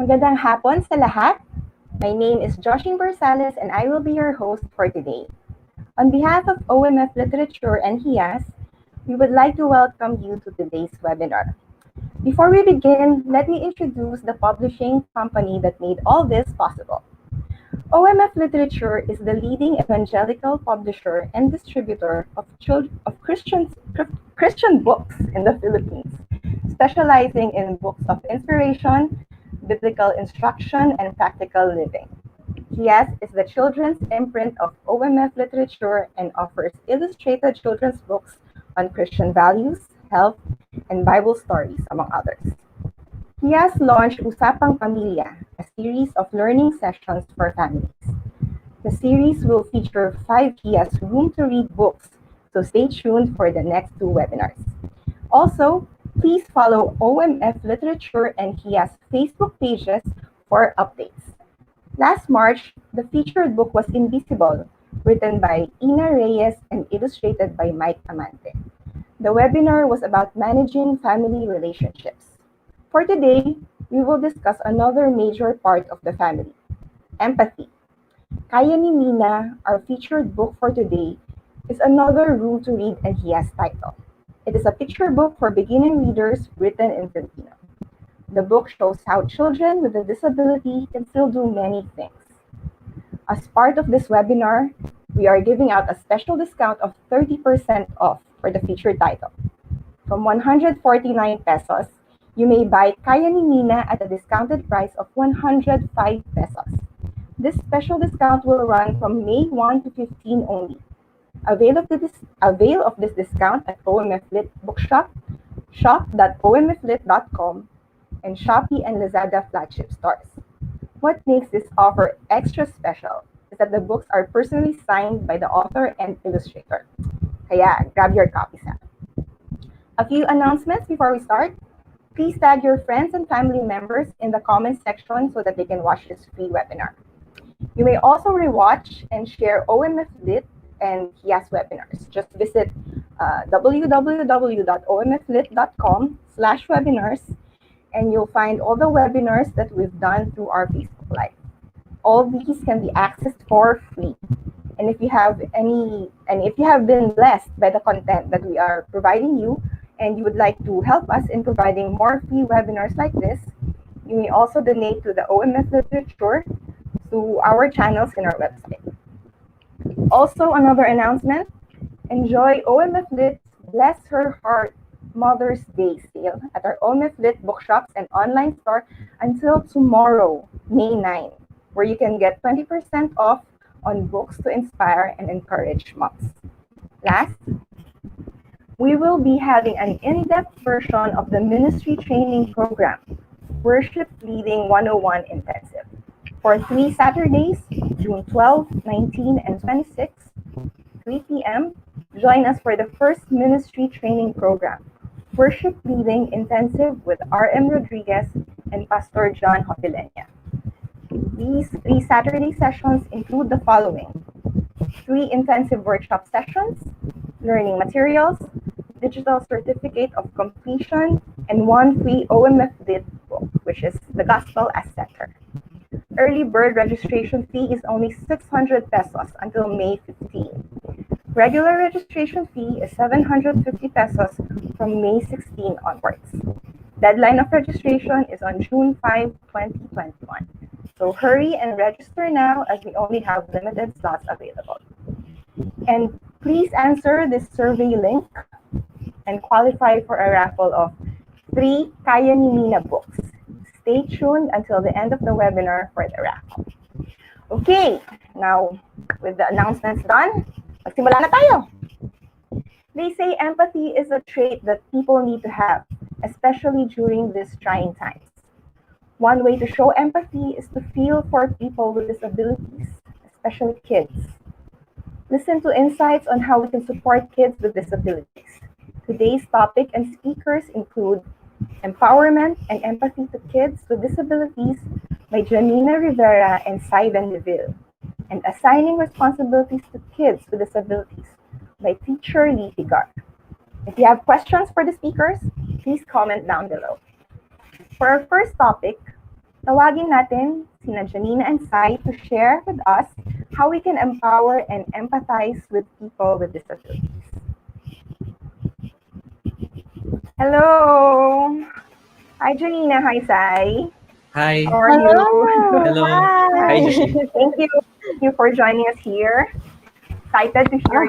Magandang hapon sa lahat. My name is Joshing Barsales and I will be your host for today. On behalf of OMF Literature and HIAS, we would like to welcome you to today's webinar. Before we begin, let me introduce the publishing company that made all this possible. OMF Literature is the leading evangelical publisher and distributor of Christian books in the Philippines, specializing in books of inspiration, biblical instruction, and practical living. HIAS is the children's imprint of OMF Literature and offers illustrated children's books on Christian values, health, and Bible stories, among others. HIAS launched Usapang Pamilya, a series of learning sessions for families. The series will feature 5 HIAS room-to-read books, so stay tuned for the next 2 webinars. Also, please follow OMF Literature and HIAS Facebook pages for updates. Last March, the featured book was Invisible, written by Ina Reyes and illustrated by Mike Amante. The webinar was about managing family relationships. For today, we will discuss another major part of the family, empathy. Kaya ni Mina, our featured book for today, is another room to read and HIAS title. It is a picture book for beginning readers written in Filipino. The book shows how children with a disability can still do many things. As part of this webinar, we are giving out a special discount of 30% off for the featured title. From 149 pesos, you may buy Kaya ni Mina at a discounted price of 105 pesos. This special discount will run from May 1 to 15 only. Avail of this discount at OMF Lit Bookshop, shop.omflit.com, and Shopee and Lazada flagship stores. What makes this offer extra special is that the books are personally signed by the author and illustrator. Kaya grab your copies na. A few announcements before we start. Please tag your friends and family members in the comments section so that they can watch this free webinar. You may also rewatch and share OMF Lit and HIAS webinars. Just visit www.omflit.com/webinars and you'll find all the webinars that we've done through our Facebook Live. All these can be accessed for free. And if you have been blessed by the content that we are providing you, and you would like to help us in providing more free webinars like this, you may also donate to the OMF Literature through our channels in our website. Also, another announcement, enjoy OMF Lit's Bless Her Heart Mother's Day sale at our OMF Lit bookshops and online store until tomorrow, May 9, where you can get 20% off on books to inspire and encourage moms. Last, we will be having an in-depth version of the ministry training program, Worship Leading 101 Intensive, for 3 Saturdays, June 12, 19, and 26, 3 p.m. Join us for the first ministry training program, Worship Leading Intensive with R.M. Rodriguez and Pastor John Hotilenia. These 3 Saturday sessions include the following: 3 intensive workshop sessions, learning materials, digital certificate of completion, and 1 free OMF Lit book, which is The Gospel as Center. Early bird registration fee is only 600 pesos until May 15. Regular registration fee is 750 pesos from May 16 onwards. Deadline of registration is on June 5, 2021. So hurry and register now as we only have limited slots available. And please answer this survey link and qualify for a raffle of 3 Kaya ni Mina books. Stay tuned until the end of the webinar for the raffle. Okay, now with the announcements done, magsimula na tayo. They say empathy is a trait that people need to have, especially during these trying times. One way to show empathy is to feel for people with disabilities, especially kids. Listen to insights on how we can support kids with disabilities. Today's topic and speakers include Empowerment and Empathy to Kids with Disabilities by Janina Rivera and Vendivil, and Assigning Responsibilities to Kids with Disabilities by teacher Lee Pigar. If you have questions for the speakers, please comment down below. For our first topic, Tawagin natin sina Janina and Sai to share with us how we can empower and empathize with people with disabilities. Hello! Hi Janina, hi Sai. How Hi. are you? Hello. Hello. Hi, Hi. Joshi. Thank you. Thank you for joining us here. Excited to hear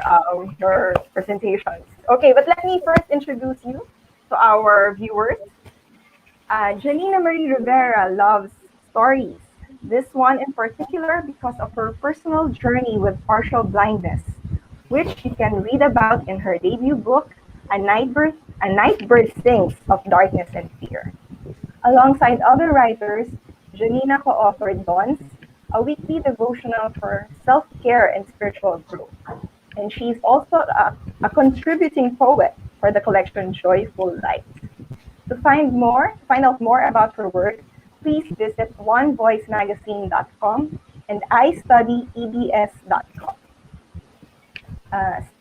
Ah, your presentations. Okay, but let me first introduce you to our viewers. Janina Marie Rivera loves stories. This one in particular because of her personal journey with partial blindness, which you can read about in her debut book, A Night Bird Sings of Darkness and Fear. Alongside other writers, Janina co-authored Dawns, a weekly devotional for self-care and spiritual growth. And she's also a contributing poet for the collection Joyful Light. To find out more about her work, please visit onevoicemagazine.com and istudyebs.com.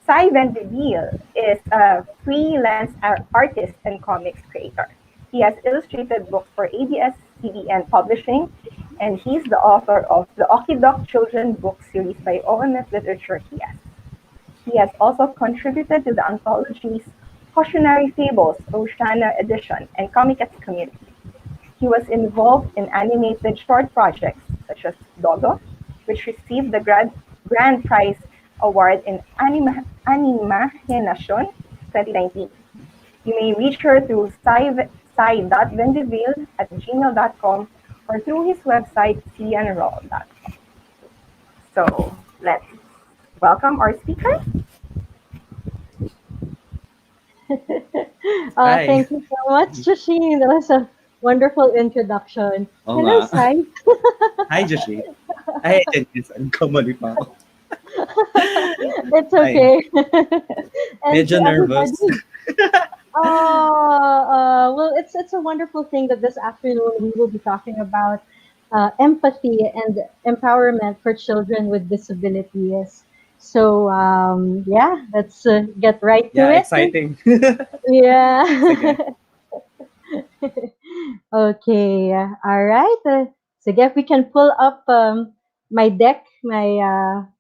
Sai Vendivil is a freelance artist and comics creator. He has illustrated books for ABS, CBN Publishing, and he's the author of the Okidok Children book series by OMF Literature TS. He has also contributed to the anthologies Cautionary Fables, Oceana Edition, and Comicets Community. He was involved in animated short projects such as Dogo, which received the Grand Prize Award in Animagenation 2019. You may reach her through sai.vendivil at gmail.com or through his website, cnroll.com. So let's welcome our speaker. Hi. thank you so much, Joshine. That was a wonderful introduction. Oo nga. Hello, Sai. Hi, Joshi. Ay, Janice. Nagkamali pa ako. It's Hi. okay. And to Medyo nervous. everybody, well, it's a wonderful thing that this afternoon we will be talking about empathy and empowerment for children with disabilities. So yeah, let's get right to Yeah, it. exciting. Yeah. Sige. Okay. All right. So if we can pull up my deck, my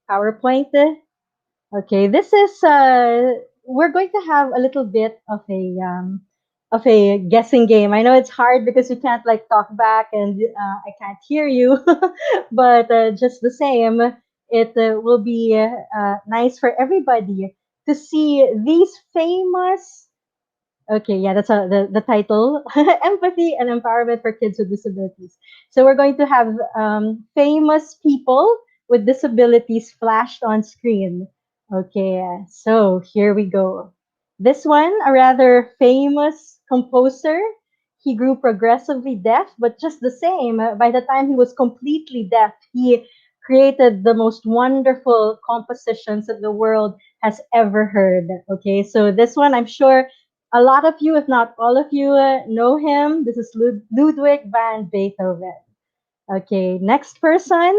PowerPoint. Okay, this is we're going to have a little bit of a guessing game. I know it's hard because you can't like talk back and I can't hear you, but just the same, it will be nice for everybody to see these famous. Okay, yeah, that's the title, Empathy and Empowerment for Kids with Disabilities. So we're going to have famous people with disabilities flashed on screen. Okay, so here we go. This one, a rather famous composer. He grew progressively deaf, but just the same, by the time he was completely deaf, he created the most wonderful compositions that the world has ever heard. Okay, so this one, I'm sure a lot of you, if not all of you, know him. This is Ludwig van Beethoven. Okay, next person.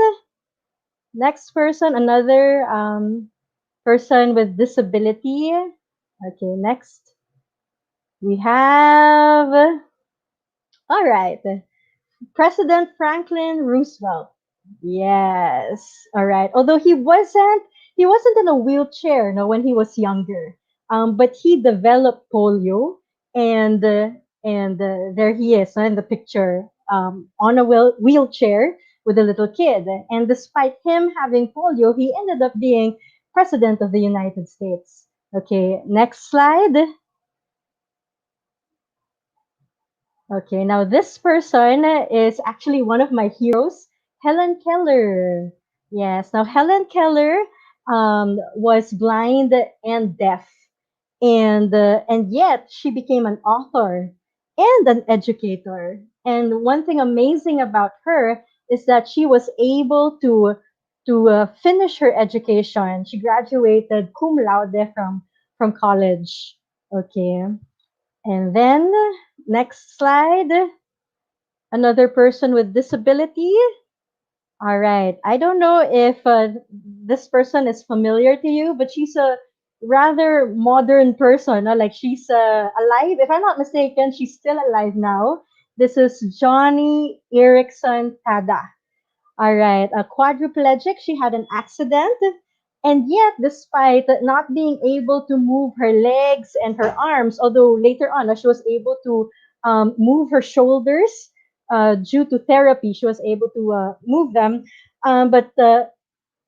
Next person, another person with disability. Okay, next. We have, all right, President Franklin Roosevelt. Yes. All right. Although he wasn't in a wheelchair, no, when he was younger. But he developed polio, and there he is in the picture, on a wheelchair with a little kid. And despite him having polio, he ended up being president of the United States. Okay. Next slide. Okay, now this person is actually one of my heroes, Helen Keller. Yes, now Helen Keller was blind and deaf, and yet she became an author and an educator. And one thing amazing about her is that she was able to finish her education. She graduated cum laude from college. Okay, and then next slide, another person with disability. All right. I don't know if this person is familiar to you, but she's a rather modern person. Like she's alive. If I'm not mistaken, she's still alive now. This is Johnny Erickson Tada. All right, a quadriplegic. She had an accident, and yet, despite not being able to move her legs and her arms, although later on she was able to move her shoulders due to therapy, she was able to move them. But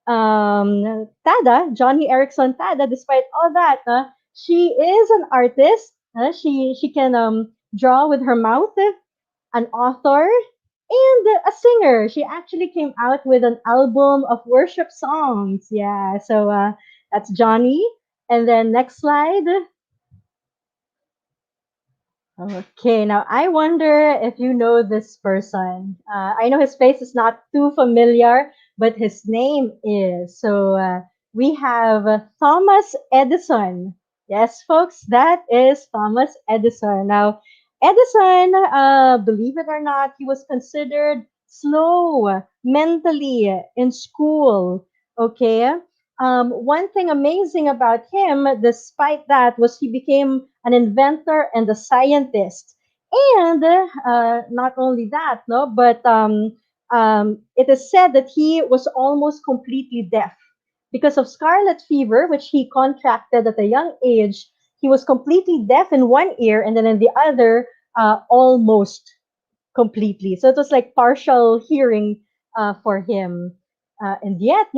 Tada, Johnny Erickson Tada, despite all that, she is an artist. She can draw with her mouth, an author, and a singer. She actually came out with an album of worship songs. Yeah, so that's Johnny. And then next slide. Okay, now I wonder if you know this person. I know his face is not too familiar, but his name is. So we have Thomas Edison. Yes, folks, that is Thomas Edison. Now, Edison, believe it or not, he was considered slow mentally in school. Okay, one thing amazing about him, despite that, was he became an inventor and a scientist. And not only that, no, but it is said that he was almost completely deaf because of scarlet fever, which he contracted at a young age. He was completely deaf in one ear, and then in the other, almost completely. So it was like partial hearing for him. And yet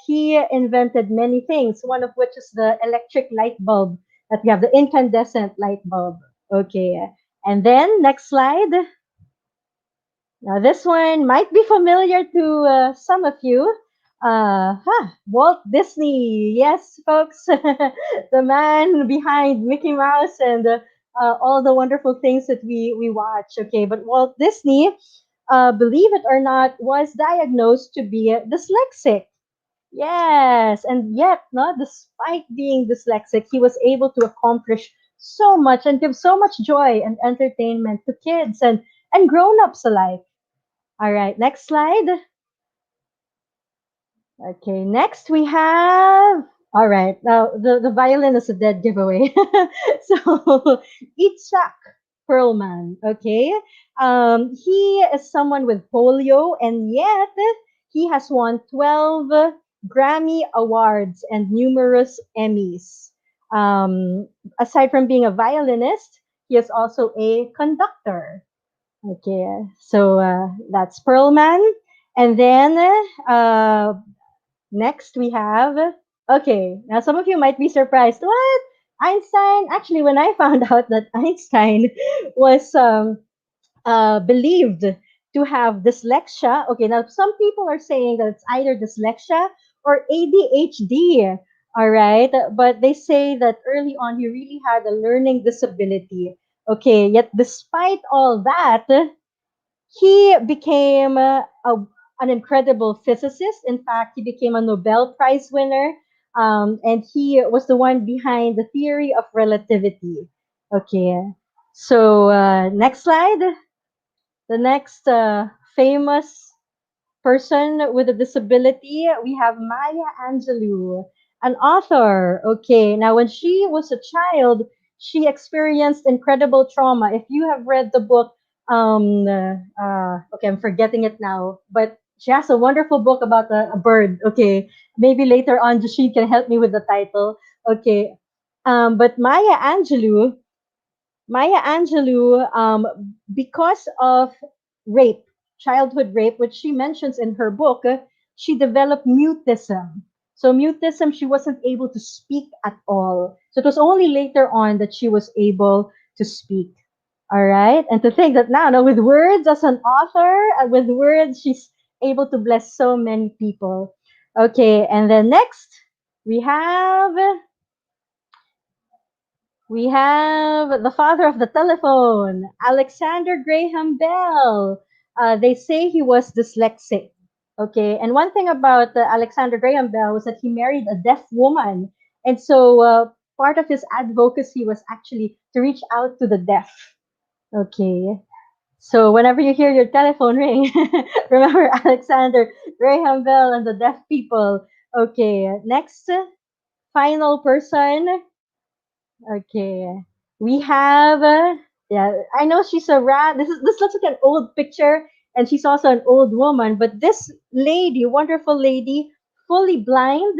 he invented many things. One of which is the electric light bulb that we have, the incandescent light bulb. Okay, and then next slide. Now this one might be familiar to some of you. Walt Disney, yes, folks, the man behind Mickey Mouse and all the wonderful things that we watch. Okay, but Walt Disney, believe it or not, was diagnosed to be dyslexic. Yes, and yet, no, despite being dyslexic, he was able to accomplish so much and give so much joy and entertainment to kids and grown-ups alike. All right, next slide. Okay, next we have. All right, now the violin is a dead giveaway. So, Itzhak Perlman. Okay, he is someone with polio, and yet he has won 12 Grammy awards and numerous Emmys. Aside from being a violinist, he is also a conductor. Okay, so that's Perlman. And then next we have, okay, now some of you might be surprised. What? Einstein? Actually, when I found out that Einstein was believed to have dyslexia, okay, now some people are saying that it's either dyslexia or ADHD. All right, but they say that early on he really had a learning disability. Okay, yet despite all that, he became an incredible physicist. In fact, he became a Nobel Prize winner, and he was the one behind the theory of relativity. Okay, so next slide. The next famous person with a disability, we have Maya Angelou, an author. Okay, now when she was a child, she experienced incredible trauma. If you have read the book, okay, I'm forgetting it now, but she has a wonderful book about a bird. Okay, maybe later on, Jashid can help me with the title. Okay, but Maya Angelou, because of rape, childhood rape, which she mentions in her book, she developed mutism. So mutism, she wasn't able to speak at all. So it was only later on that she was able to speak. All right, and to think that now, with words as an author, with words, she's able to bless so many people. Okay, and then next we have the father of the telephone, Alexander Graham Bell. They say he was dyslexic. Okay, and one thing about Alexander Graham Bell was that he married a deaf woman, and so part of his advocacy was actually to reach out to the deaf. Okay, so whenever you hear your telephone ring, remember Alexander Graham Bell and the deaf people. Okay, next final person. Okay, we have Yeah, I know she's a rat. This looks like an old picture, and she's also an old woman. But this lady, wonderful lady, fully blind,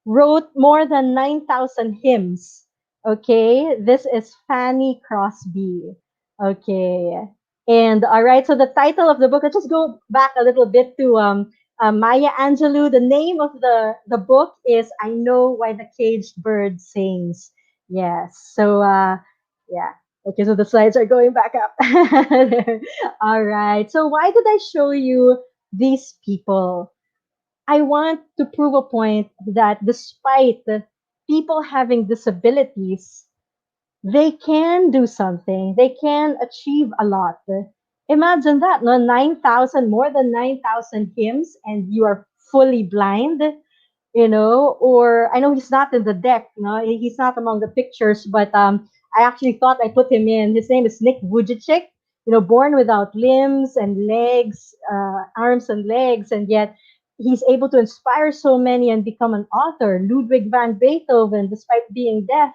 wrote more than 9,000 hymns. Okay, this is Fanny Crosby. Okay, and all right, so the title of the book, let's just go back a little bit to Maya Angelou. The name of the book is I Know Why the Caged Bird Sings. Yes, so yeah. Okay, so the slides are going back up. All right, so why did I show you these people? I want to prove a point that despite people having disabilities, they can do something. They can achieve a lot. Imagine that, no? 9,000, more than 9,000 hymns, and you are fully blind, or I know he's not in the deck, no, he's not among the pictures, but I actually thought I put him in. His name is Nick Vujicic, born without limbs and legs, arms and legs, and yet he's able to inspire so many and become an author. Ludwig van Beethoven, despite being deaf,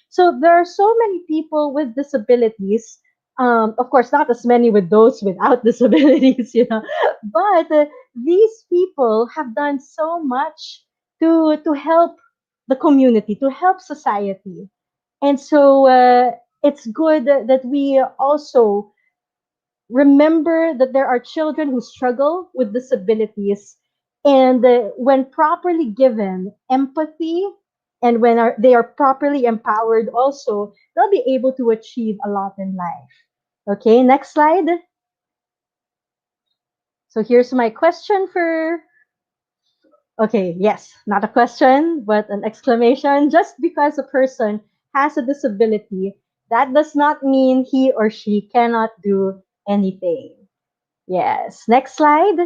so there are so many people with disabilities. Of course, not as many with those without disabilities, but these people have done so much to help the community, to help society. And so it's good that we also remember that there are children who struggle with disabilities. And when properly given empathy and when they are properly empowered, also, they'll be able to achieve a lot in life. Okay, next slide. So here's my question for. Okay, yes, not a question, but an exclamation. Just because a person has a disability, that does not mean he or she cannot do anything. Yes, next slide.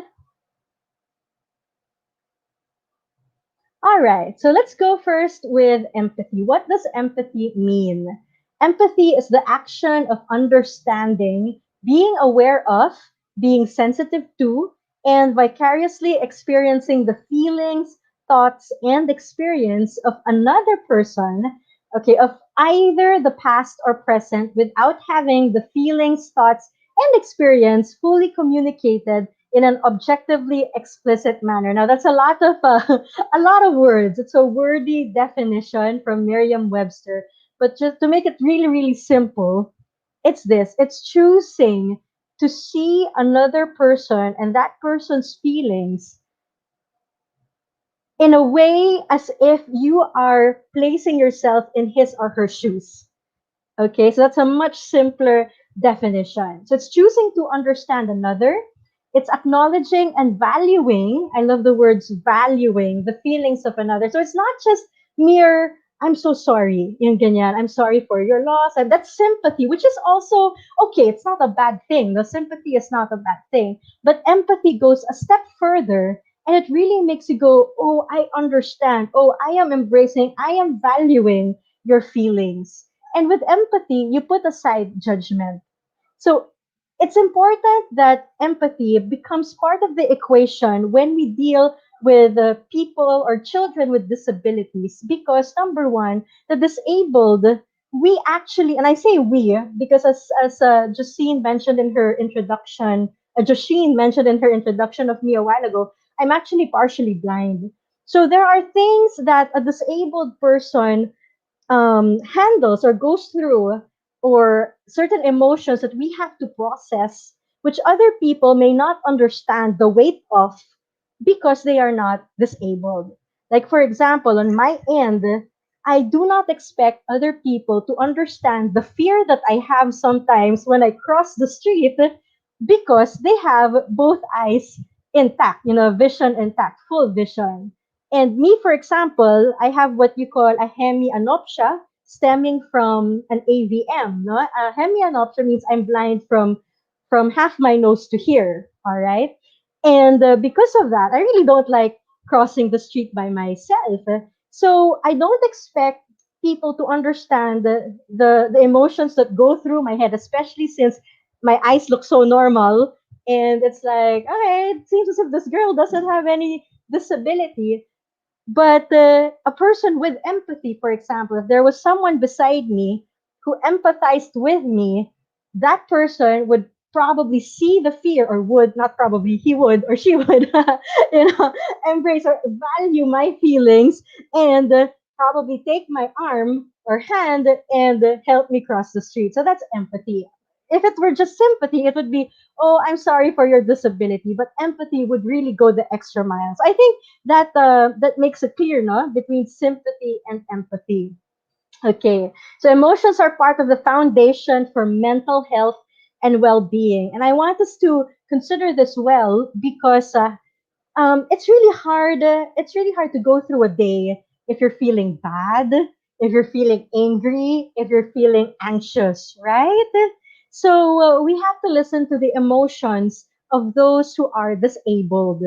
All right, so let's go first with empathy. What does empathy mean? Empathy is the action of understanding, being aware of, being sensitive to, and vicariously experiencing the feelings, thoughts, and experience of another person, okay, of either the past or present without having the feelings, thoughts, and experience fully communicated in an objectively explicit manner. Now, that's a lot of a lot of words. It's a wordy definition from Merriam-Webster. But just to make it really, really simple, it's this. It's choosing to see another person and that person's feelings in a way as if you are placing yourself in his or her shoes. Okay, so that's a much simpler definition. So it's choosing to understand another. It's acknowledging and valuing. I love the words valuing the feelings of another. So it's not just mere, I'm so sorry, yung ganyan, I'm sorry for your loss. And that's sympathy, which is also okay. It's not a bad thing. The sympathy is not a bad thing. But empathy goes a step further and it really makes you go, oh, I understand. Oh, I am embracing, I am valuing your feelings. And with empathy, you put aside judgment. So it's important that empathy becomes part of the equation when we deal with people or children with disabilities because number one, the disabled, we actually, and I say we because as Justine mentioned in her introduction, Joshine mentioned in her introduction of me a while ago, I'm actually partially blind. So there are things that a disabled person handles or goes through or certain emotions that we have to process which other people may not understand the weight of because they are not disabled. Like for example, on my end, I do not expect other people to understand the fear that I have sometimes when I cross the street because they have both eyes intact, vision intact, full vision. And me, for example, I have what you call a hemianopsia stemming from an AVM. No? A hemianopsia means I'm blind from half my nose to here. All right. And because of that, I really don't like crossing the street by myself. So I don't expect people to understand the emotions that go through my head, especially since my eyes look so normal. And it's like, okay, it seems as if this girl doesn't have any disability. But a person with empathy, for example, if there was someone beside me who empathized with me, that person would probably see the fear, or would not probably, he would or she would, embrace or value my feelings, and probably take my arm or hand and help me cross the street. So that's empathy. If it were just sympathy, it would be, oh, I'm sorry for your disability. But empathy would really go the extra miles. I think that that makes it clear, no, between sympathy and empathy. Okay, so emotions are part of the foundation for mental health and well-being, and I want us to consider this well because it's really hard. It's really hard to go through a day if you're feeling bad, if you're feeling angry, if you're feeling anxious, right? So we have to listen to the emotions of those who are disabled.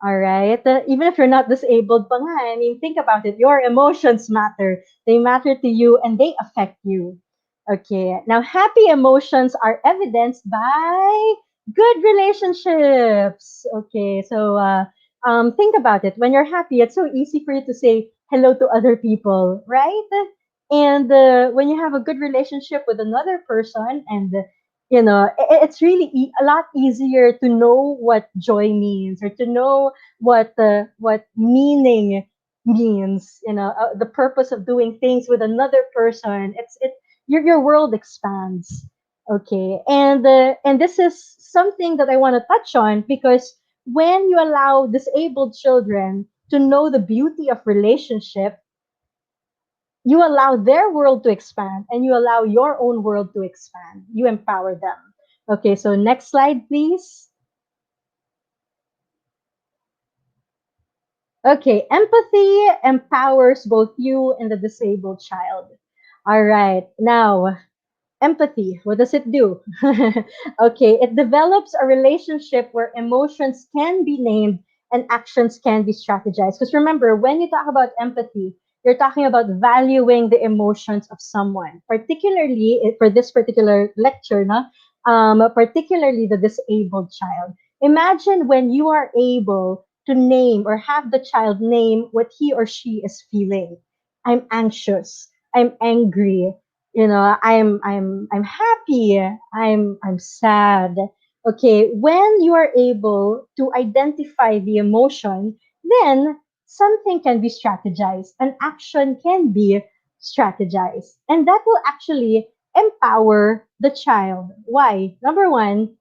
All right. Even if you're not disabled, pa nga, I mean, think about it. Your emotions matter. They matter to you and they affect you. Okay. Now, happy emotions are evidenced by good relationships. Okay. So, think about it. When you're happy, it's so easy for you to say hello to other people, right? And when you have a good relationship with another person, and it's really a lot easier to know what joy means, or to know what meaning means. The purpose of doing things with another person. Your world expands. Okay, and this is something that I want to touch on because when you allow disabled children to know the beauty of relationship, you allow their world to expand and you allow your own world to expand. You empower them. Okay, so next slide, please. Okay, empathy empowers both you and the disabled child. All right, now empathy, what does it do? Okay, it develops a relationship where emotions can be named and actions can be strategized. Because remember, when you talk about empathy, you're talking about valuing the emotions of someone, particularly for this particular lecture, no? Particularly the disabled child. Imagine when you are able to name or have the child name what he or she is feeling. I'm anxious. I'm angry. I'm happy. I'm sad. Okay, when you are able to identify the emotion, then something can be strategized, an action can be strategized, and that will actually empower the child. Why? Number one,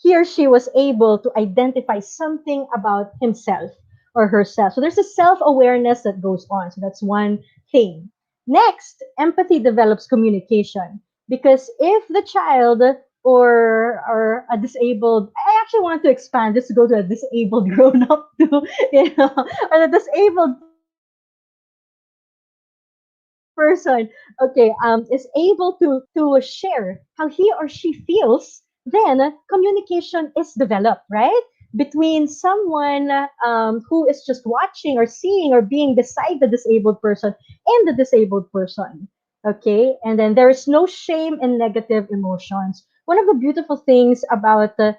he or she was able to identify something about himself or herself. So there's a self awareness that goes on. So that's one thing. Next, empathy develops communication because if the child or a disabled, I actually want to expand this to go to a disabled grown up too, or the disabled person, okay, is able to share how he or she feels, then communication is developed, right? Between someone who is just watching or seeing or being beside the disabled person and the disabled person. Okay, and then there is no shame in negative emotions. One of the beautiful things about the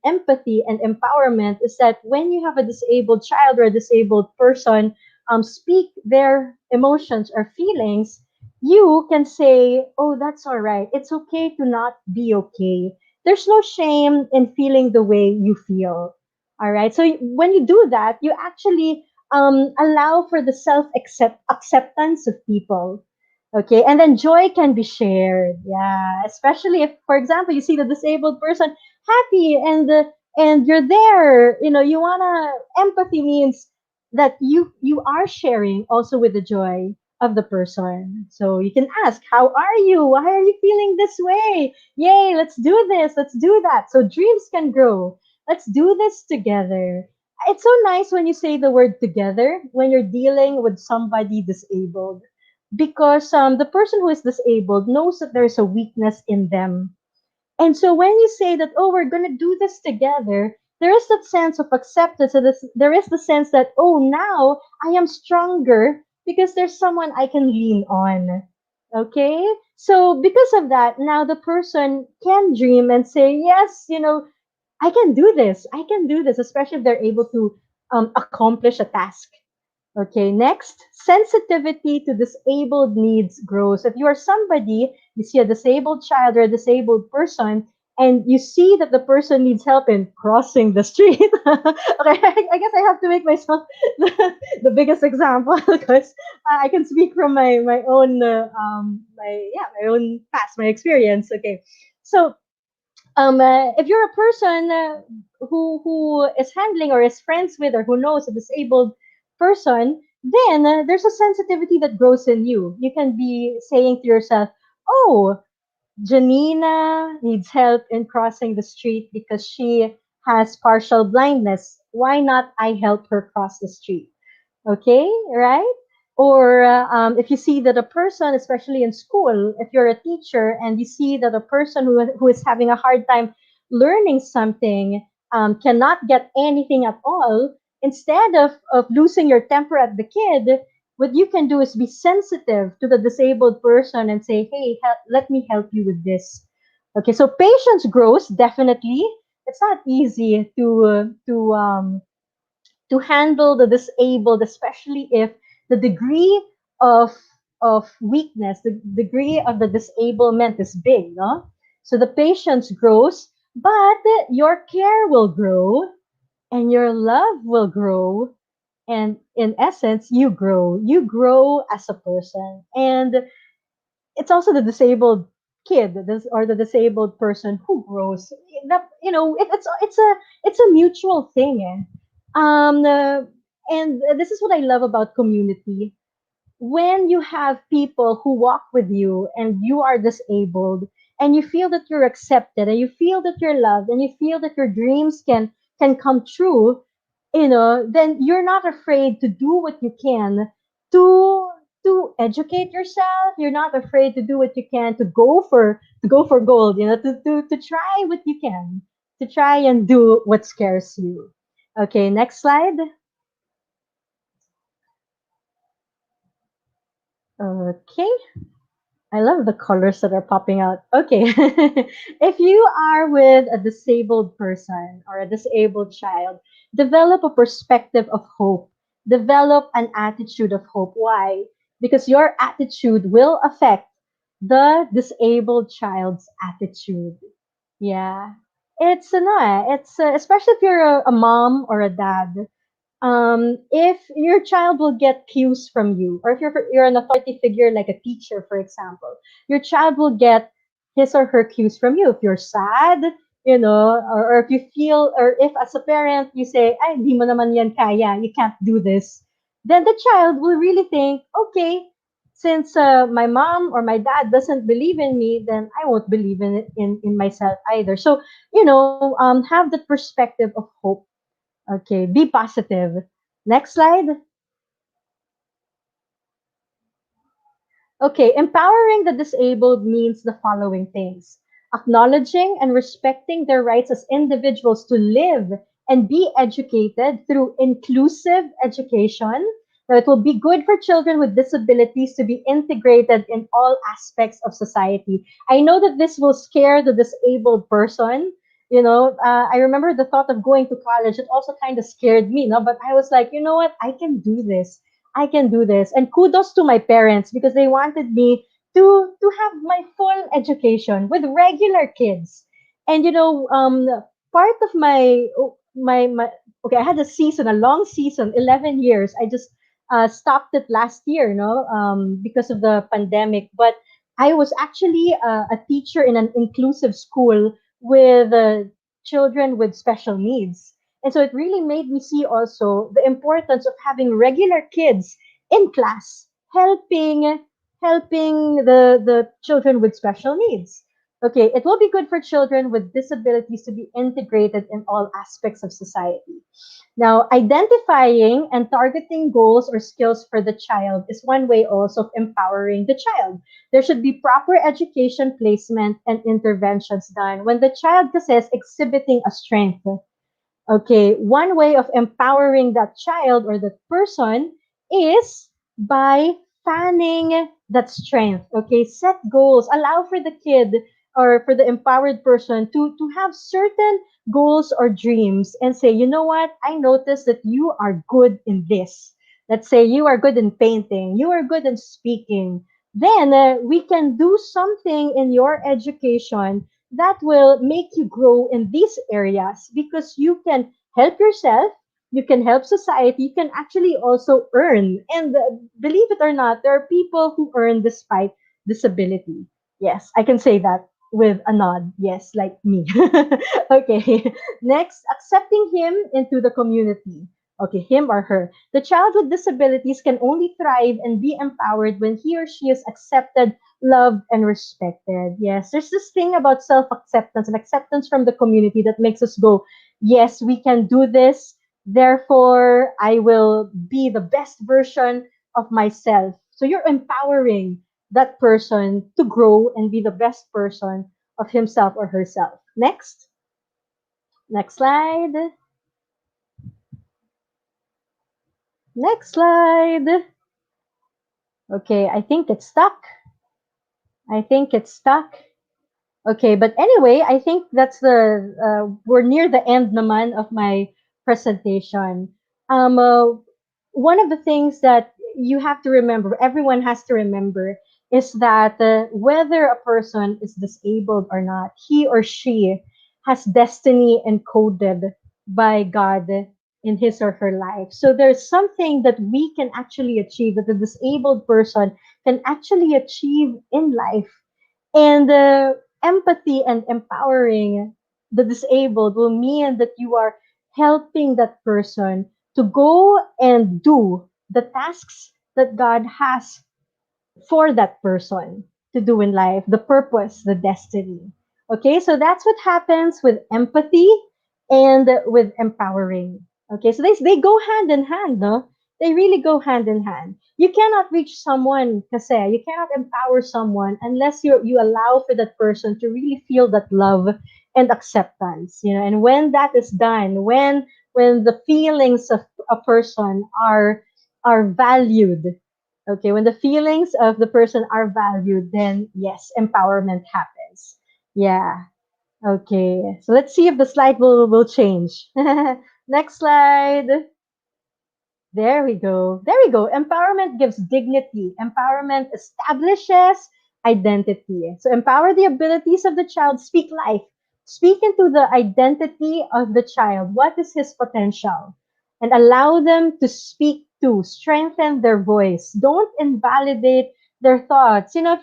empathy and empowerment is that when you have a disabled child or a disabled person speak their emotions or feelings, you can say, oh, that's all right. It's okay to not be okay. There's no shame in feeling the way you feel. All right. So when you do that, you actually allow for the acceptance of people. Okay. And then joy can be shared. Yeah. Especially if, for example, you see the disabled person happy and you're there. You wanna empathy means that you are sharing also with the joy of the person. So you can ask, how are you? Why are you feeling this way? Yay, let's do this, let's do that. So dreams can grow. Let's do this together. It's so nice when you say the word together when you're dealing with somebody disabled, because the person who is disabled knows that there's a weakness in them, and so when you say that, oh, we're going to do this together, there is that sense of acceptance. And there is the sense that, oh, now I am stronger because there's someone I can lean on. Okay? So because of that, now the person can dream and say, yes, I can do this. I can do this, especially if they're able to accomplish a task. Okay, next, sensitivity to disabled needs grows. If you are somebody, you see a disabled child or a disabled person, and you see that the person needs help in crossing the street. Okay, I guess I have to make myself the biggest example because I can speak from my own my own past, my experience. Okay, so if you're a person who is handling or is friends with or who knows a disabled person, then there's a sensitivity that grows in you. You can be saying to yourself, "Oh, Janina needs help in crossing the street because she has partial blindness. Why not I help her cross the street?" Okay, right? Or if you see that a person, especially in school, if you're a teacher and you see that a person who is having a hard time learning something cannot get anything at all, instead of losing your temper at the kid, what you can do is be sensitive to the disabled person and say, hey, let me help you with this. Okay, so patience grows, definitely. It's not easy to handle the disabled, especially if the degree of weakness, the degree of the disablement is big, no? So the patience grows, but your care will grow and your love will grow. And in essence, you grow. You grow as a person. And it's also the disabled kid or the disabled person who grows. That it's a mutual thing. And this is what I love about community. When you have people who walk with you and you are disabled and you feel that you're accepted and you feel that you're loved and you feel that your dreams can come true, then you're not afraid to do what you can to educate yourself. You're not afraid to do what you can to go for gold, to try what you can, to try and do what scares you. Okay, next slide. Okay. I love the colors that are popping out. Okay. If you are with a disabled person or a disabled child, develop a perspective of hope. Develop an attitude of hope. Why? Because your attitude will affect the disabled child's attitude. Yeah. It's no, it's especially if you're a mom or a dad, if your child will get cues from you, or if you're an authority figure like a teacher, for example, your child will get his or her cues from you. If you're sad, or if you feel, or if as a parent you say, "Ay, di mo naman yan kaya, you can't do this," then the child will really think, okay, since my mom or my dad doesn't believe in me, then I won't believe in myself either. So, have that perspective of hope. Okay, be positive. Next slide. Okay, empowering the disabled means the following things: acknowledging and respecting their rights as individuals to live and be educated through inclusive education. Now, it will be good for children with disabilities to be integrated in all aspects of society. I know that this will scare the disabled person. I remember the thought of going to college. It also kind of scared me, no? But I was like, you know what? I can do this. I can do this. And kudos to my parents because they wanted me to have my full education with regular kids. And part of my okay, I had a season, a long season, 11 years. I just stopped it last year, because of the pandemic. But I was actually a teacher in an inclusive school with children with special needs. And so it really made me see also the importance of having regular kids in class helping the children with special needs. Okay, it will be good for children with disabilities to be integrated in all aspects of society. Now, identifying and targeting goals or skills for the child is one way also of empowering the child. There should be proper education placement and interventions done when the child is exhibiting a strength. Okay, one way of empowering that child or that person is by fanning that strength. Okay, set goals, allow for the kid or for the empowered person to have certain goals or dreams and say, you know what, I noticed that you are good in this. Let's say you are good in painting, you are good in speaking. Then we can do something in your education that will make you grow in these areas because you can help yourself, you can help society, you can actually also earn. And believe it or not, there are people who earn despite disability. Yes, I can say that with a nod. Yes, like me. Okay. Next, accepting him into the community. Okay, him or her. The child with disabilities can only thrive and be empowered when he or she is accepted, loved, and respected. Yes, there's this thing about self acceptance and acceptance from the community that makes us go, yes, we can do this. Therefore, I will be the best version of myself. So you're empowering that person to grow and be the best person of himself or herself. Next slide. Next slide. Okay, I think it's stuck. I think it's stuck. Okay, but anyway, I think that's the we're near the end naman of my presentation. Um, uh, One of the things that you have to remember, everyone has to remember, is that whether a person is disabled or not, he or she has destiny encoded by God in his or her life. So there's something that we can actually achieve, that the disabled person can actually achieve in life, and empathy and empowering the disabled will mean that you are helping that person to go and do the tasks that God has for that person to do in life, the purpose, the destiny. Okay, so that's what happens with empathy and with empowering. Okay, so they go hand in hand, no? They really go hand in hand. You cannot reach someone, kasi you cannot empower someone unless you allow for that person to really feel that love and acceptance, you know. And when that is done, when the feelings of a person are valued. Okay, when the feelings of the person are valued, then yes, empowerment happens. Yeah. Okay. So let's see if the slide will change. Next slide. There we go. There we go. Empowerment gives dignity. Empowerment establishes identity. So empower the abilities of the child. Speak life. Speak into the identity of the child. What is his potential? And allow them to speak to, strengthen their voice. Don't invalidate their thoughts. You know, if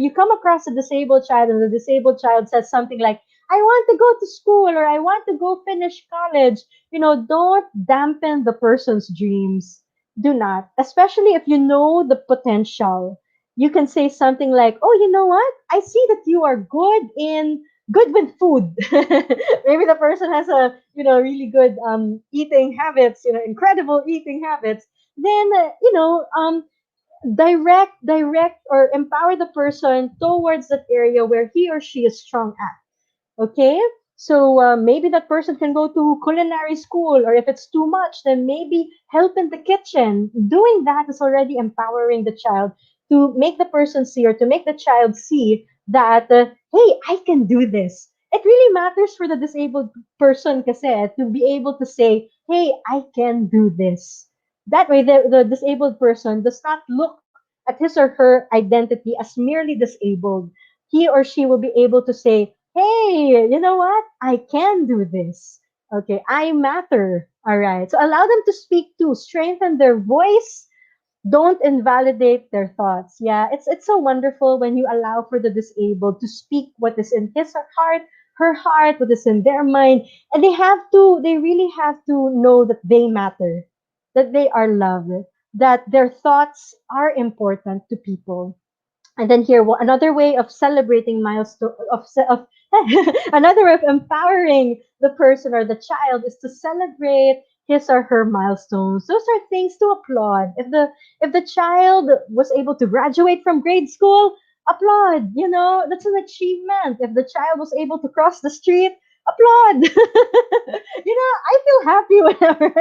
you come across a disabled child and the disabled child says something like, "I want to go to school," or "I want to go finish college," you know, don't dampen the person's dreams. Do not, especially if you know the potential. You can say something like, "Oh, you know what? I see that you are good with food." Maybe the person has a, you know, really good eating habits, you know, incredible eating habits. Then direct or empower the person towards that area where he or she is strong at. Okay? So maybe that person can go to culinary school, or if it's too much, then maybe help in the kitchen. Doing that is already empowering the child to make the person see, or to make the child see that, hey, I can do this. It really matters for the disabled person kasi to be able to say, hey, I can do this. That way, the disabled person does not look at his or her identity as merely disabled. He or she will be able to say, hey, you know what? I can do this. Okay, I matter. All right. So allow them to speak too, strengthen their voice. Don't invalidate their thoughts. Yeah, it's so wonderful when you allow for the disabled to speak what is in his or heart, her heart, what is in their mind. And they really have to know that they matter, that they are loved, that their thoughts are important to people. And then here, another way of celebrating milestone of another way of empowering the person or the child is to celebrate his or her milestones. Those are things to applaud. If the child was able to graduate from grade school, applaud. You know, that's an achievement. If the child was able to cross the street, applaud. You know, I feel happy whenever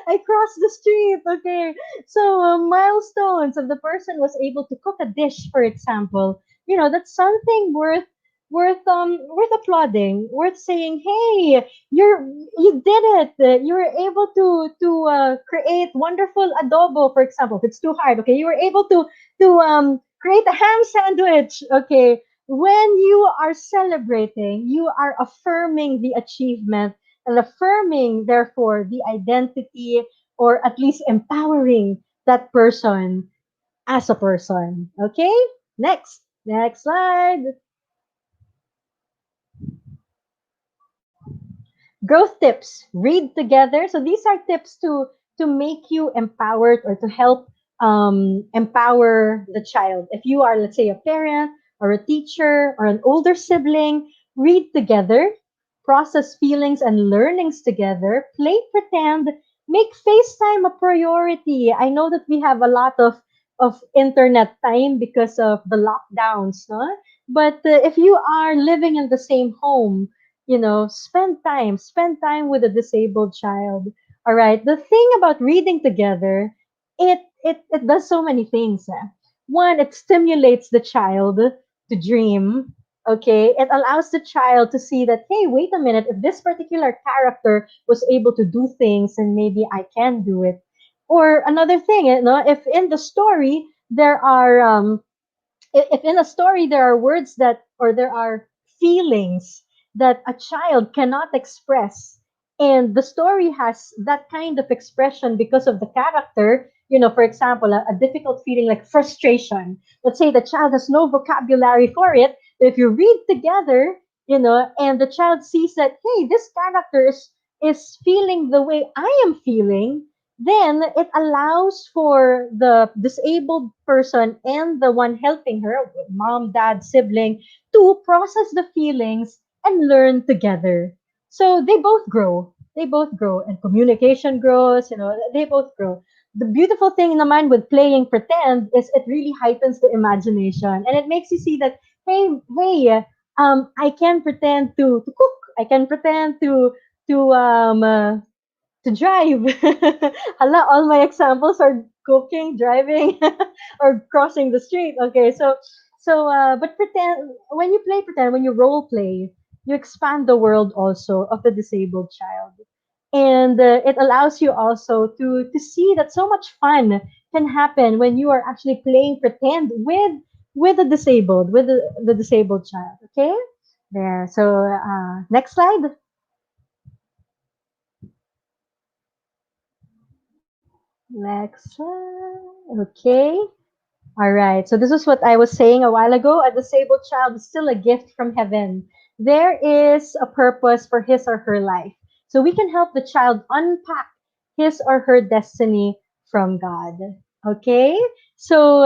I cross the street. Okay, so milestones. If the person was able to cook a dish, for example, you know, that's something worth worth applauding, worth saying, "Hey, you did it! You were able to create wonderful adobo, for example. If it's too hard, okay, you were able to create a ham sandwich, okay." When you are celebrating, you are affirming the achievement and affirming, therefore, the identity, or at least empowering that person as a person. Okay? Next slide. Growth tips. Read together. So these are tips to make you empowered, or to help empower the child. If you are, let's say, a parent or a teacher or an older sibling, read together, process feelings and learnings together, play pretend, make FaceTime a priority. I know that we have a lot of internet time because of the lockdowns, no? But if you are living in the same home, spend time with a disabled child. All right, the thing about reading together, it does so many things. One, it stimulates the child to dream. Okay, it allows the child to see that, hey, wait a minute, if this particular character was able to do things, and maybe I can do it. Or another thing, if in the story there are if in a story there are words that, or there are feelings that a child cannot express, and the story has that kind of expression because of the character, for example, a difficult feeling like frustration. Let's say the child has no vocabulary for it, but if you read together, and the child sees that, hey, this character is feeling the way I am feeling, then it allows for the disabled person and the one helping her, mom, dad, sibling, to process the feelings and learn together. So they both grow. They both grow, and communication grows. They both grow. The beautiful thing naman with playing pretend is it really heightens the imagination, and it makes you see that, hey, I can pretend to cook. I can pretend to drive. Hala, all my examples are cooking, driving, or crossing the street. Okay, but pretend, when you role play, you expand the world also of the disabled child, and it allows you also to see that so much fun can happen when you are actually playing pretend with the disabled child. Okay, there. So next slide. Next slide. Okay. All right. So this is what I was saying a while ago. A disabled child is still a gift from heaven. There is a purpose for his or her life. So we can help the child unpack his or her destiny from God. Okay? So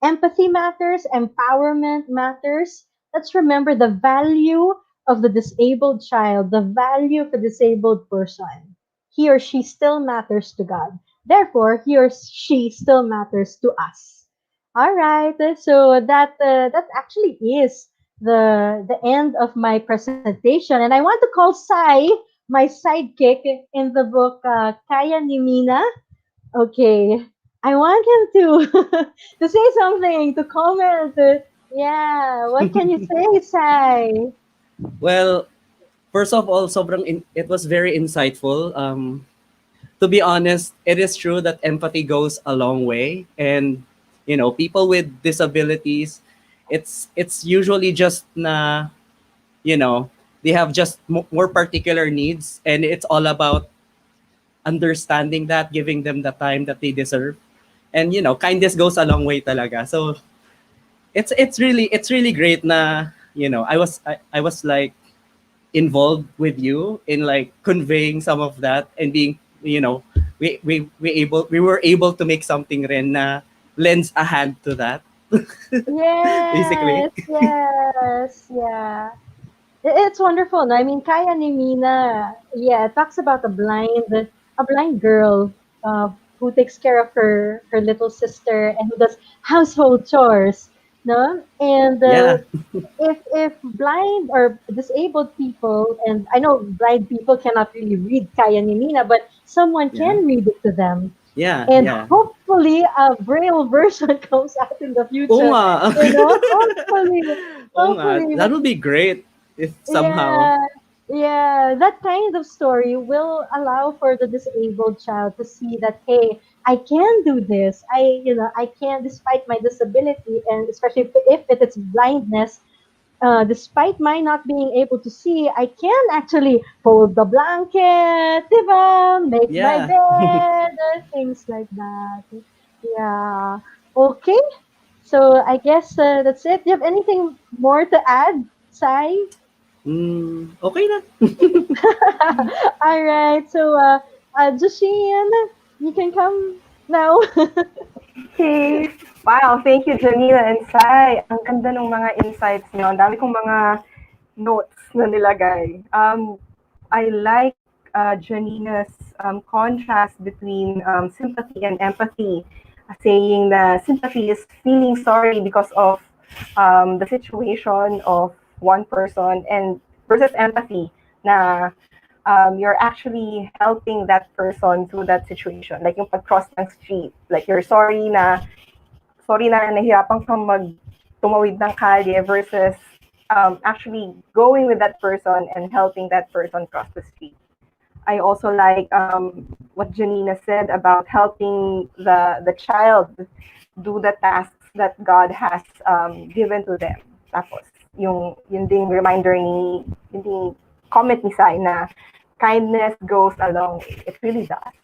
empathy matters, empowerment matters. Let's remember the value of the disabled child, the value of the disabled person. He or she still matters to God. Therefore, he or she still matters to us. All right, so that actually is the end of my presentation, and I want to call Sai, my sidekick in the book, Kaya ni Mina. Okay, I want him to to say something, to comment. Yeah, what can you say, Sai? Well, first of all, it was very insightful. To be honest, it is true that empathy goes a long way, and people with disabilities, it's usually just na, you know, they have just more particular needs, and it's all about understanding that, giving them the time that they deserve, and kindness goes a long way talaga. So it's really great na I was like involved with you in like conveying some of that, and being we were able to make something rin na lends a hand to that. Basically. Yes, yes, yeah. It's wonderful. No? I mean, Kaya ni Mina, yeah, it talks about a blind girl who takes care of her little sister and who does household chores, no? And Yeah. if blind or disabled people, and I know blind people cannot really read Kaya ni Mina, but someone Yeah. can read it to them, Yeah. and Yeah. hopefully a braille version comes out in the Oo future. nga. Hopefully. Oo nga, Hopefully, that would be great if somehow. yeah, yeah, that kind of story will allow for the disabled child to see that, hey, I can do this. I can, despite my disability, and especially if it is blindness, despite my not being able to see, I can actually fold the blanket, diba? Make my Yeah. bed, things like that. Yeah. Okay. So I guess that's it. Do you have anything more to add, Sai? Okay na. All right. So, Joshine, you can come now. Okay. Wow, thank you, Janina and Sai. Ang ganda ng mga insights niyo. Ang dami kong mga notes na nilagay. I like Janina's contrast between sympathy and empathy, saying that sympathy is feeling sorry because of the situation of one person, and versus empathy na you're actually helping that person through that situation. Like yung pag-cross ng street, like you're sorry na nahihirapan kang tumawid ng kalye versus actually going with that person and helping that person cross the street. I also like what Janina said about helping the child do the tasks that God has given to them. Tapos, yung ding reminder yung ding comment ni Sai na kindness goes a long way. It really does.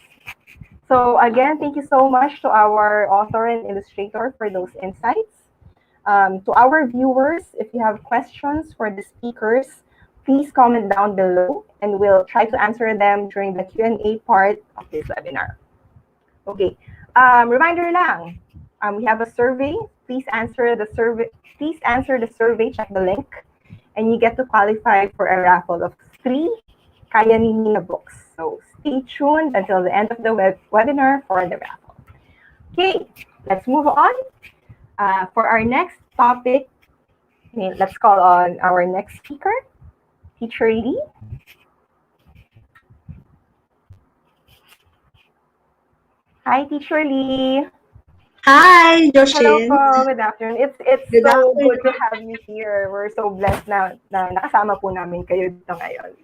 So again, thank you so much to our author and illustrator for those insights. To our viewers, if you have questions for the speakers, please comment down below and we'll try to answer them during the Q&A part of this webinar. Okay, reminder lang, we have a survey. Please answer the survey. Please answer the survey, check the link, and you get to qualify for a raffle of 3 Kaya ni Mina books. So stay tuned until the end of the webinar for the raffle. Okay, let's move on. For our next topic, let's call on our next speaker, Teacher Lee. Hi, Teacher Lee. Hi, Hello Joshin. po, good afternoon. It's Good so good to afternoon. have you here. We're so blessed na nakasama po namin kayo dito ngayon.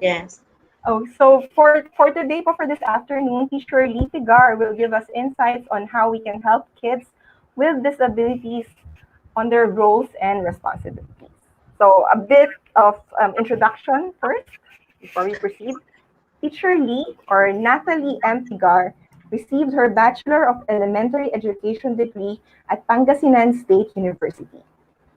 Yes. Oh, so for today po, for this afternoon, Teacher Lee Pigar will give us insights on how we can help kids with disabilities on their roles and responsibilities. So a bit of introduction first before we proceed. Teacher Lee, or Natalie M. Pigar, received her Bachelor of Elementary Education degree at Pangasinan State University.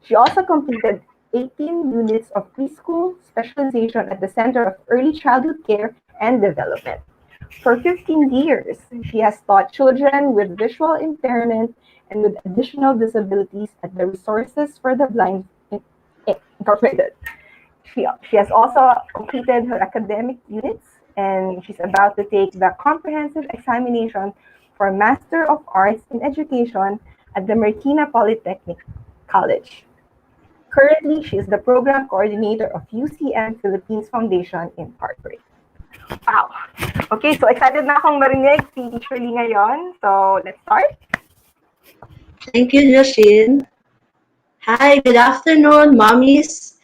She also completed 18 units of preschool specialization at the Center of Early Childhood Care and Development. For 15 years, she has taught children with visual impairment and with additional disabilities at the Resources for the Blind Incorporated. She has also completed her academic units, and she's about to take the comprehensive examination for Master of Arts in Education at the Marikina Polytechnic College. Currently, she is the program coordinator of UCM Philippines Foundation Incorporated. Wow. Okay, so excited na akong marinig si Teacher Lee ngayon. So, let's start. Thank you, Joshin. Hi, good afternoon, mommies.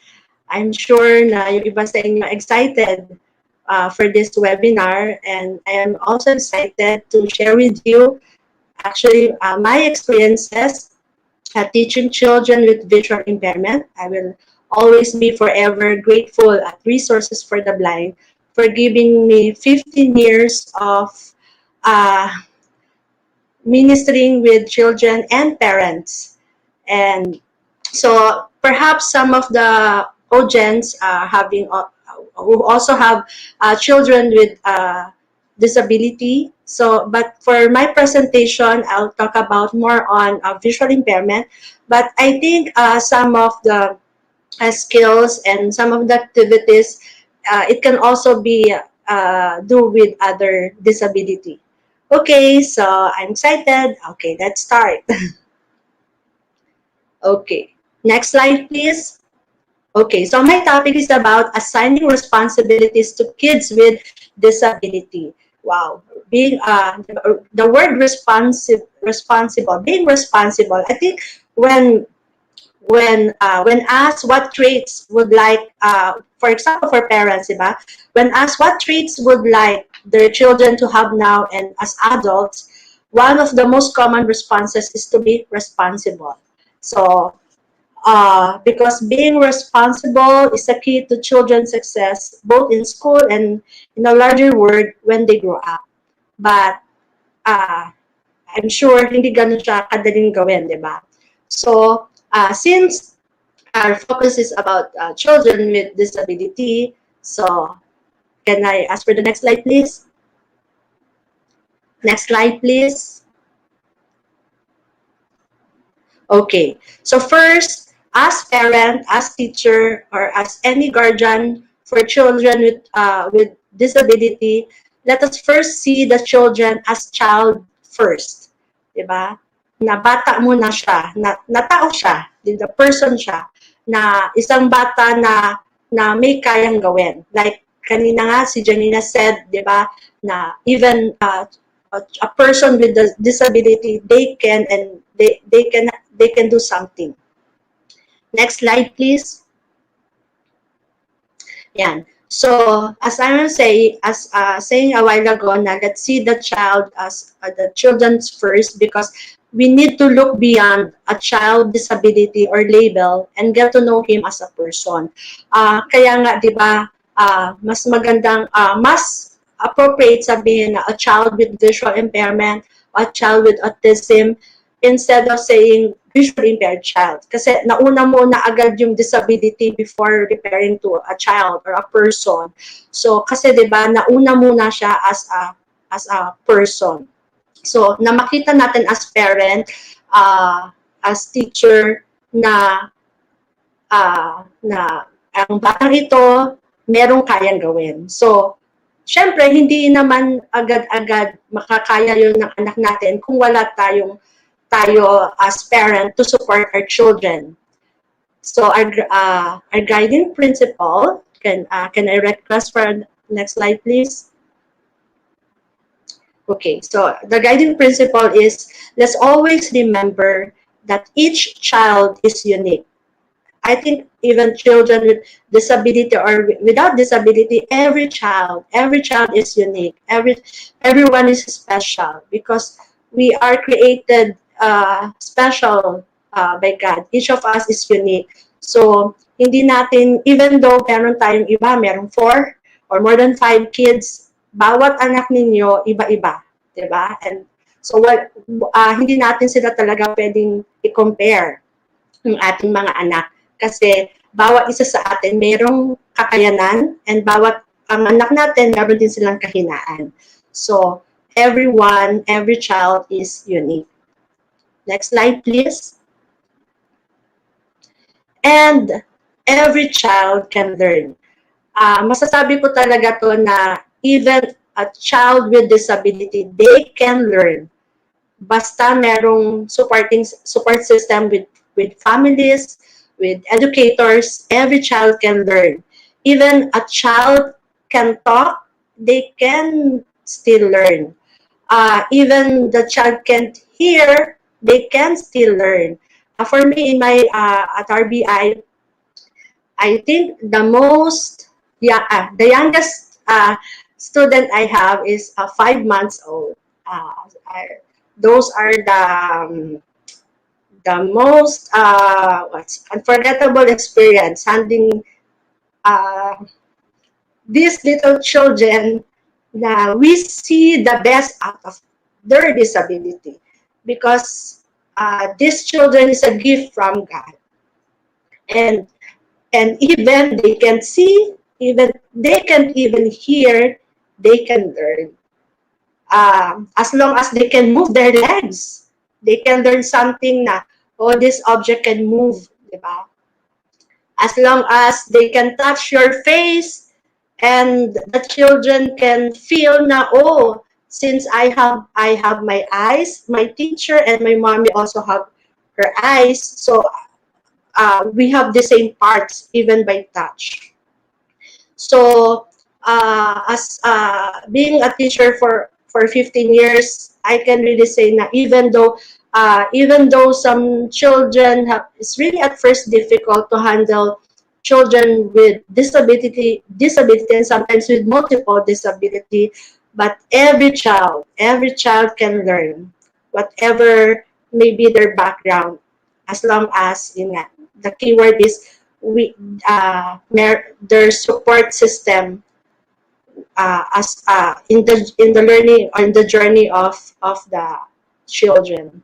I'm sure na yung iba sa inyo excited for this webinar, and I am also excited to share with you actually my experiences at teaching children with visual impairment. I will always be forever grateful at Resources for the Blind for giving me 15 years of uh, ministering with children and parents. And so perhaps some of the audience who also have children with disability. So, but for my presentation, I'll talk about more on visual impairment. But I think some of the skills and some of the activities, it can also be do with other disability. Okay, so I'm excited. Okay, let's start. Okay, next slide, please. Okay, so my topic is about assigning responsibilities to kids with disability. Wow, being the word responsible, being responsible. I think when when asked what traits would like, for example, for parents, diba? When asked what traits would like their children to have now and as adults, one of the most common responses is to be responsible. So, because being responsible is the key to children's success, both in school and in a larger world when they grow up. But I'm sure hindi ganun siya kadaling gawin, di ba? So, since our focus is about children with disability, so can I ask for the next slide, please? Next slide, please. Okay. So first, as parent, as teacher, or as any guardian for children with disability, let us first see the children as child first. Diba? Na bata muna siya, na tao siya, the person siya, na isang bata na may kayang gawin. Like kanina nga si Janina said, 'di ba, na even a person with a disability, they can and they can do something. Next slide, please. Yan. So, as I was saying a while ago, na let's see the child as the children's first, because we need to look beyond a child disability or label and get to know him as a person. Kaya nga, di ba, mas magandang, mas appropriate sabihin na a child with visual impairment, a child with autism, instead of saying visually impaired child. Kasi nauna mo na agad yung disability before referring to a child or a person. So, kasi 'di ba, nauna muna siya as a person. So, na makita natin as parent, as teacher na ang batang ito merong kayang gawin. So, syempre hindi naman agad-agad makakaya 'yon ng anak natin kung wala tayo as parent to support our children. So our guiding principle, can I request for next slide, please? Okay, so the guiding principle is, let's always remember that each child is unique. I think even children with disability or without disability, every child is unique. Everyone is special because we are created special by God. Each of us is unique. So, hindi natin, even though meron tayong iba, meron 4 or more than 5 kids, bawat anak ninyo, iba-iba. Diba? And so, hindi natin sila talaga pwedeng i-compare ng ating mga anak. Kasi, bawat isa sa atin, merong kakayanan, and bawat ang anak natin, meron din silang kahinaan. So, every child is unique. Next slide, please. And every child can learn. Masasabi ko talaga to na even a child with disability, they can learn. Basta merong support system with families, with educators, every child can learn. Even a child can talk, they can still learn. Even the child can't hear, they can still learn. For me, in my at RBI, I think the youngest student I have is 5 months old. Those are the most unforgettable experience handling these little children, na we see the best out of their disability, because these children is a gift from God, and even they can see, even they can even hear, they can learn. As long as they can move their legs, they can learn something na, oh, this object can move, diba? As long as they can touch your face, and the children can feel na, oh, since I have my eyes, my teacher and my mommy also have her eyes, so we have the same parts even by touch. So as being a teacher for 15 years, I can really say na even though even though some children it's really at first difficult to handle children with disability and sometimes with multiple disability, but every child can learn, whatever may be their background, as long as the keyword is we their support system as in the learning or in the journey of the children.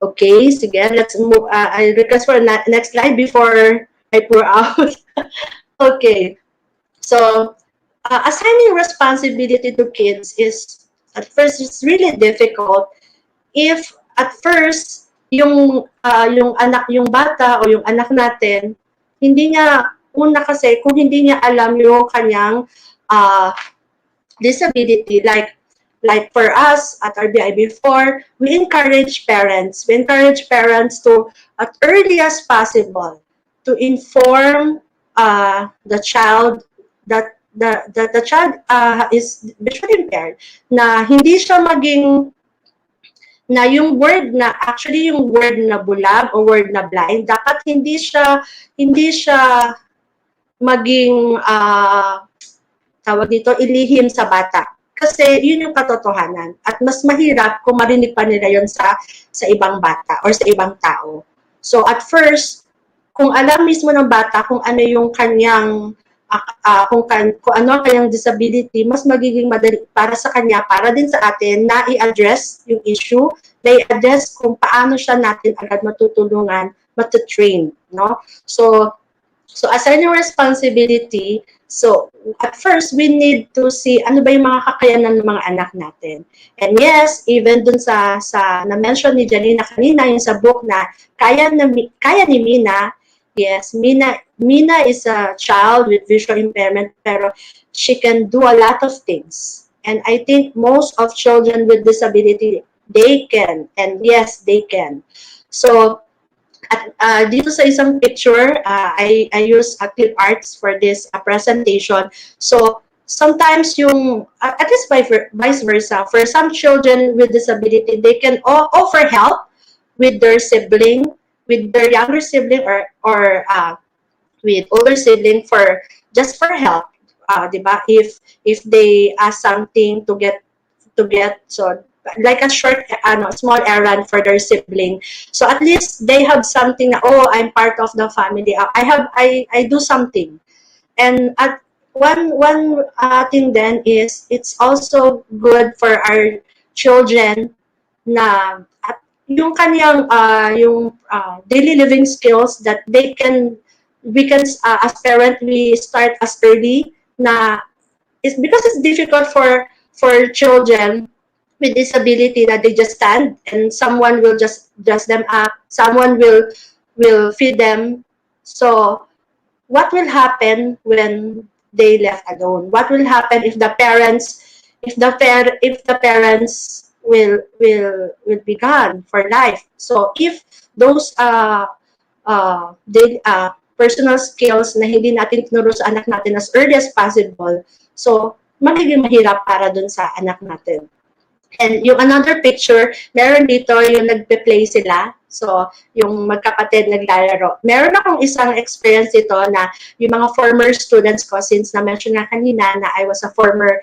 Okay, sige, let's move. I request for next slide before I pour out. Okay, so assigning responsibility to kids is, at first, it's really difficult if at first yung bata o yung anak natin, hindi niya, una kasi, kung hindi niya alam yung kanyang uh, disability, like for us at RBI before, we encourage parents. We encourage parents to, at early as possible, to inform the child that the child is visually impaired, na hindi siya maging, na yung word na, actually yung word na bulag o word na blind, dapat hindi siya maging tawag dito, ilihim sa bata. Kasi yun yung katotohanan. At mas mahirap kung marinig pa nila yun sa ibang bata or sa ibang tao. So at first, kung alam mismo ng bata kung ano yung kanyang kung ano ang kanyang disability, mas magiging madali para sa kanya, para din sa atin, na i-address yung issue, na i-address kung paano siya natin agad matutulungan, matutrain, no? So assign yung responsibility. So, at first, we need to see ano ba yung mga kakayanan ng mga anak natin. And yes, even dun sa na-mention ni Janina kanina, yung sa book na kaya ni Mina, yes, Mina is a child with visual impairment, pero she can do a lot of things. And I think most of children with disability, they can. And yes, they can. So, at dito sa isang picture, I use active arts for this presentation. So sometimes at least vice versa, for some children with disability, they can offer help with their sibling, with their younger sibling, or with older sibling just for help. Diba? If they ask something to get, so like a short small errand for their sibling, so at least they have something na, oh, I'm part of the family, I do something. And at one thing then is, it's also good for our children na at yung kanyang yung daily living skills that we can as parent, we start as early, na it's because it's difficult for children with disability that they just stand and someone will just dress them up, someone will feed them. So what will happen when they left alone? What will happen if the parents, if the parents will be gone for life? So if those personal skills na hindi natin tinuro sa anak natin as early as possible, so magiging mahirap para dun sa anak natin. And yung another picture, meron dito yung nagpe-play sila. So, yung magkapatid naglalaro. Meron akong isang experience dito na yung mga former students ko, since na-mention nga kanina na I was a former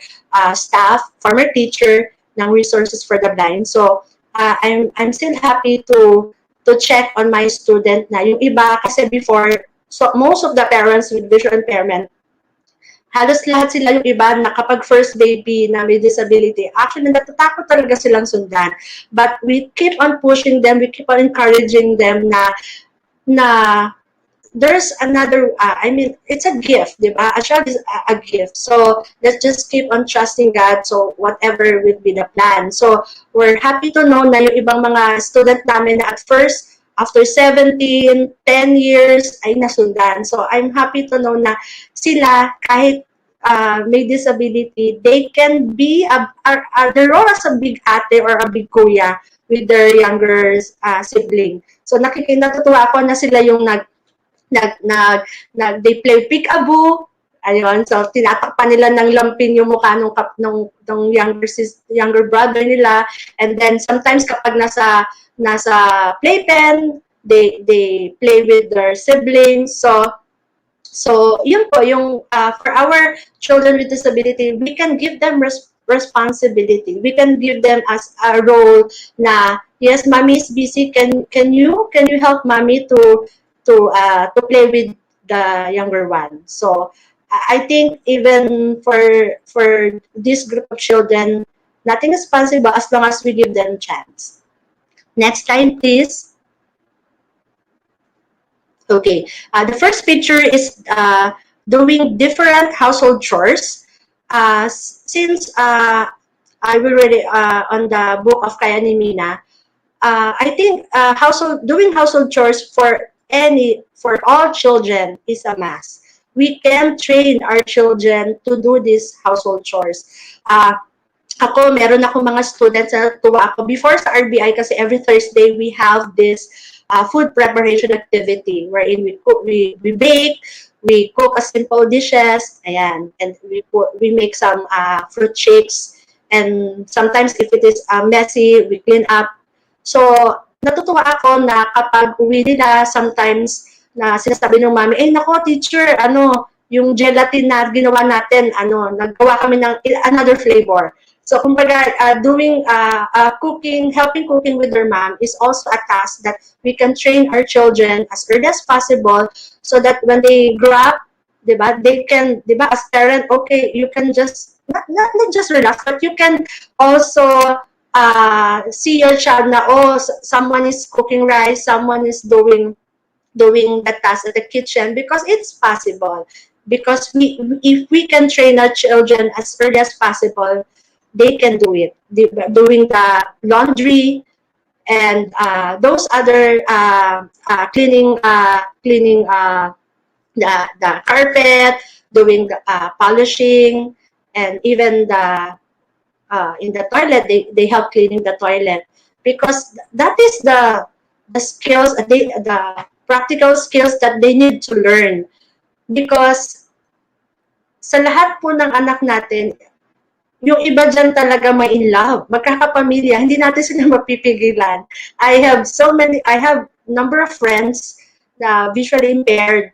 staff, former teacher ng Resources for the Blind. So, I'm still happy to check on my student na yung iba, kasi before, so most of the parents with visual impairment, halos lahat sila yung iba na kapag first baby na may disability, actually natatakot talaga silang sundan. But we keep on pushing them, we keep on encouraging them na there's another, it's a gift, di ba? A child is a gift. So let's just keep on trusting God, so whatever will be the plan. So we're happy to know na yung ibang mga student namin na at first, after 17, 10 years, ay nasundan. So I'm happy to know na sila, kahit may disability, they can be the role as a big ate or a big kuya with their younger sibling. So natutuwa ako na sila yung they play peekaboo, Ayun, so tinatakpan nila ng lampin yung mukha nung younger brother nila. And then sometimes kapag nasa playpen, they play with their siblings. So yun po, yung for our children with disability, we can give them responsibility. We can give them as a role na, yes, mommy is busy. Can you help mommy to play with the younger one? So I think even for this group of children, nothing is possible as long as we give them a chance. Next slide, please. Okay, the first picture is doing different household chores. Since I already on the book of Kaya ni Mina, I think doing household chores for all children is a must. We can train our children to do these household chores. Ako, meron ako mga students na tuwa ako. Before sa RBI, kasi every Thursday, we have this food preparation activity wherein we cook, we bake, we cook a simple dishes, ayan, and we make some fruit shakes, and sometimes if it is messy, we clean up. So, natutuwa ako na kapag uwi nila, sometimes na sinasabi ng mami, nako teacher, yung gelatin na ginawa natin, naggawa kami ng another flavor. So, kumbaga, helping cooking with their mom is also a task that we can train our children as early as possible so that when they grow up, diba, they can, diba, as parent, okay, you can just, not just relax, but you can also see your child na, someone is cooking rice, someone is doing the task at the kitchen, because it's possible. Because if we can train our children as early as possible, they can do it. Doing the laundry and those other cleaning the carpet, doing the polishing, and even in the toilet, they help cleaning the toilet, because that is the skills, the practical skills that they need to learn. Because sa lahat po ng anak natin, yung iba dyan talaga may in love, magkakapamilya, hindi natin sila mapipigilan. I have number of friends na visually impaired,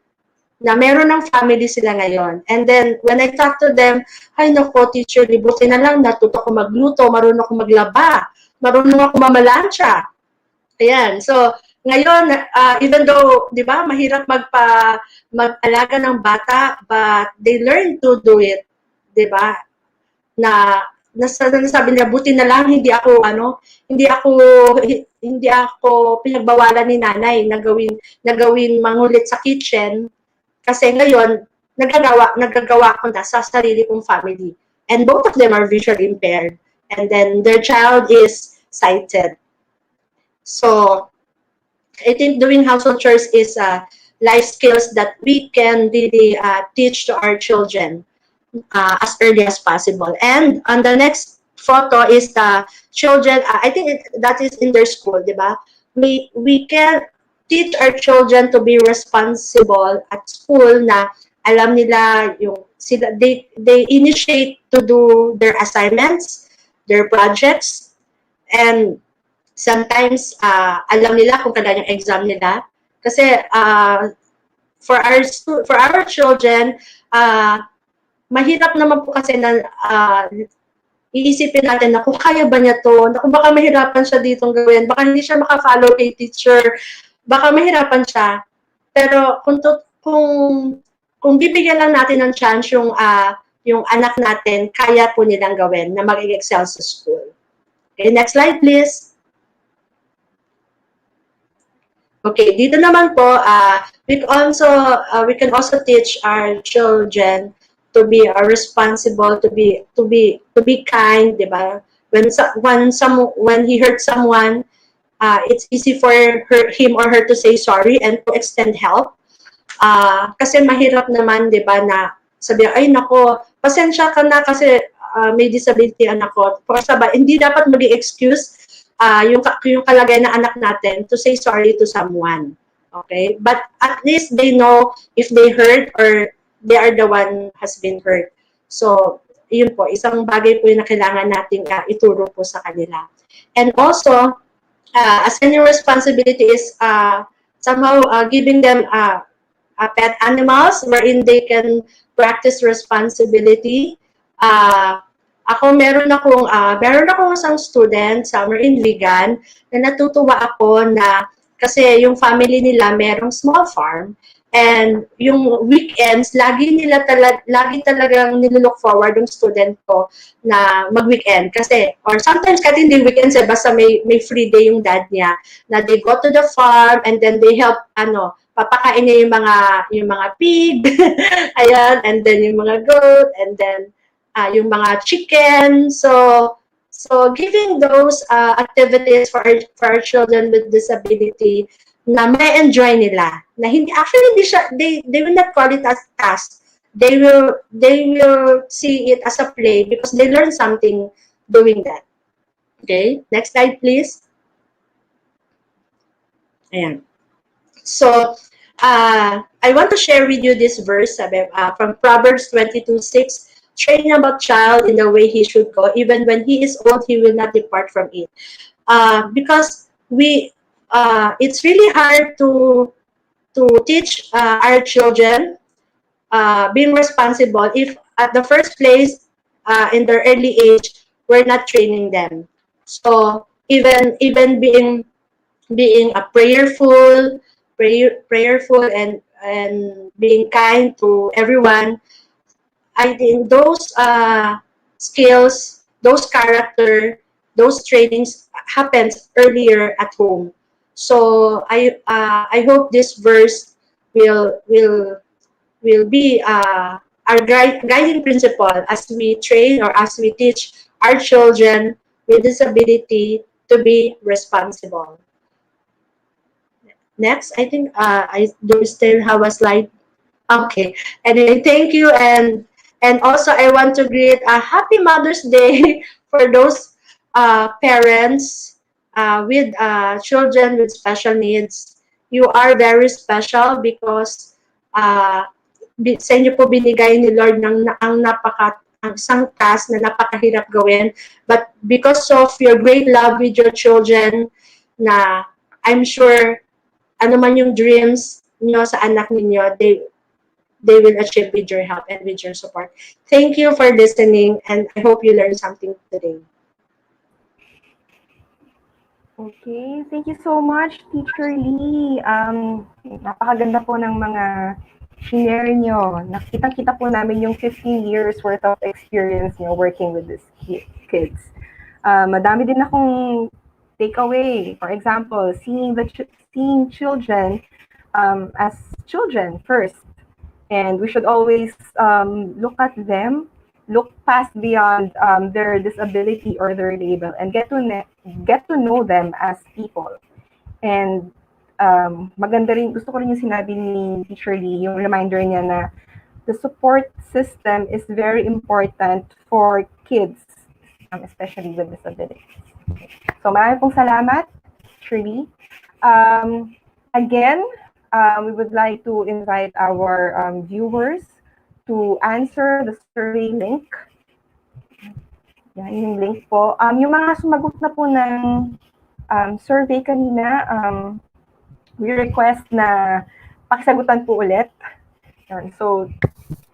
na meron ng family sila ngayon. And then, when I talk to them, ay nako, teacher, libuti na lang, natuto ko magluto, marunong ako maglaba, marunong ako mamalansya. Ayan, so, ngayon, even though, di ba, mahirap mag-alaga ng bata, but they learn to do it, di ba? Nasabi nila, buti na lang hindi ako pinagbawalan ni nanay na gawin mangulit sa kitchen, kasi ngayon nagagawa ko na sa sarili kong family, and both of them are visually impaired, and then their child is sighted. So I think doing household chores is life skills that we can really teach to our children as early as possible. And on the next photo is the children, I think that is in their school, diba? We can teach our children to be responsible at school, na alam nila they initiate to do their assignments, their projects, and sometimes alam nila kung kailan yung exam nila, kasi for our children, mahirap naman po kasi na iisipin natin na kung kaya ba niya to, na kung baka mahirapan siya ditong gawin, baka hindi siya maka-follow kay teacher, baka mahirapan siya. Pero kung bibigyan lang natin ng chance yung anak natin, kaya po nilang gawin na mag-excel sa school. Okay, next slide please. Okay, dito naman po, we can also teach our children to be responsible, to be kind, diba? When he hurts someone, it's easy for him or her to say sorry and to extend help. Kasi mahirap naman, diba, na sabi, ay nako, pasensya ka na kasi may disability anak ko. Hindi dapat mag-excuse yung kalagay na anak natin to say sorry to someone. Okay? But at least they know if they hurt or they are the one has been hurt. So, yun po, isang bagay po yung na kailangan nating ituro po sa kanila. And also, a senior responsibility is somehow giving them pet animals wherein they can practice responsibility. Ako meron akong isang student summer in vegan na natutuwa ako na kasi yung family nila merong small farm and yung weekends lagi talagang nilook forward yung student ko na mag-weekend kasi or sometimes kahit hindi weekends basta may free day yung dad niya na they go to the farm and then they help papakain niya yung mga pig ayan and then yung mga goat and then yung mga chicken so giving those activities for our children with disability na may enjoy nila na hindi siya they will not call it as task they will see it as a play because they learn something doing that. Okay, next slide please. Ayan. So, I want to share with you this verse from Proverbs 22:6. Train up a child in the way he should go. Even when he is old, he will not depart from it. Because it's really hard to teach our children being responsible if at the first place in their early age we're not training them. So even being a prayerful and being kind to everyone, I think those skills, those character, those trainings happens earlier at home. So I hope this verse will be our guiding principle as we train or as we teach our children with disability to be responsible. Next, I think I do still have a slide. Okay. Anyway, thank you and also I want to greet a happy Mother's Day for those parents with children with special needs. You are very special because sa inyo po binigay ni Lord ang isang task na napakahirap gawin. But because of your great love with your children na I'm sure ano man yung dreams nyo sa anak ninyo, they will achieve with your help and with your support. Thank you for listening and I hope you learned something today. Okay, thank you so much, Teacher Lee. Napakaganda po ng mga share nyo. Nakita-kita po namin yung 15 years worth of experience nyo working with these kids. Madami din akong takeaway. For example, seeing children as children first. And we should always look at them, look past beyond their disability or their label, and get to know them as people. And maganda rin, gusto ko rin yung sinabi ni Teacher Lee, yung reminder niya na the support system is very important for kids, especially with disabilities. So maraming pong salamat, Teacher Lee. Again, we would like to invite our viewers to answer the survey link. Yan, yung link po. Yung mga sumagot na po ng survey kanina, we request na pakisagutan po ulit. So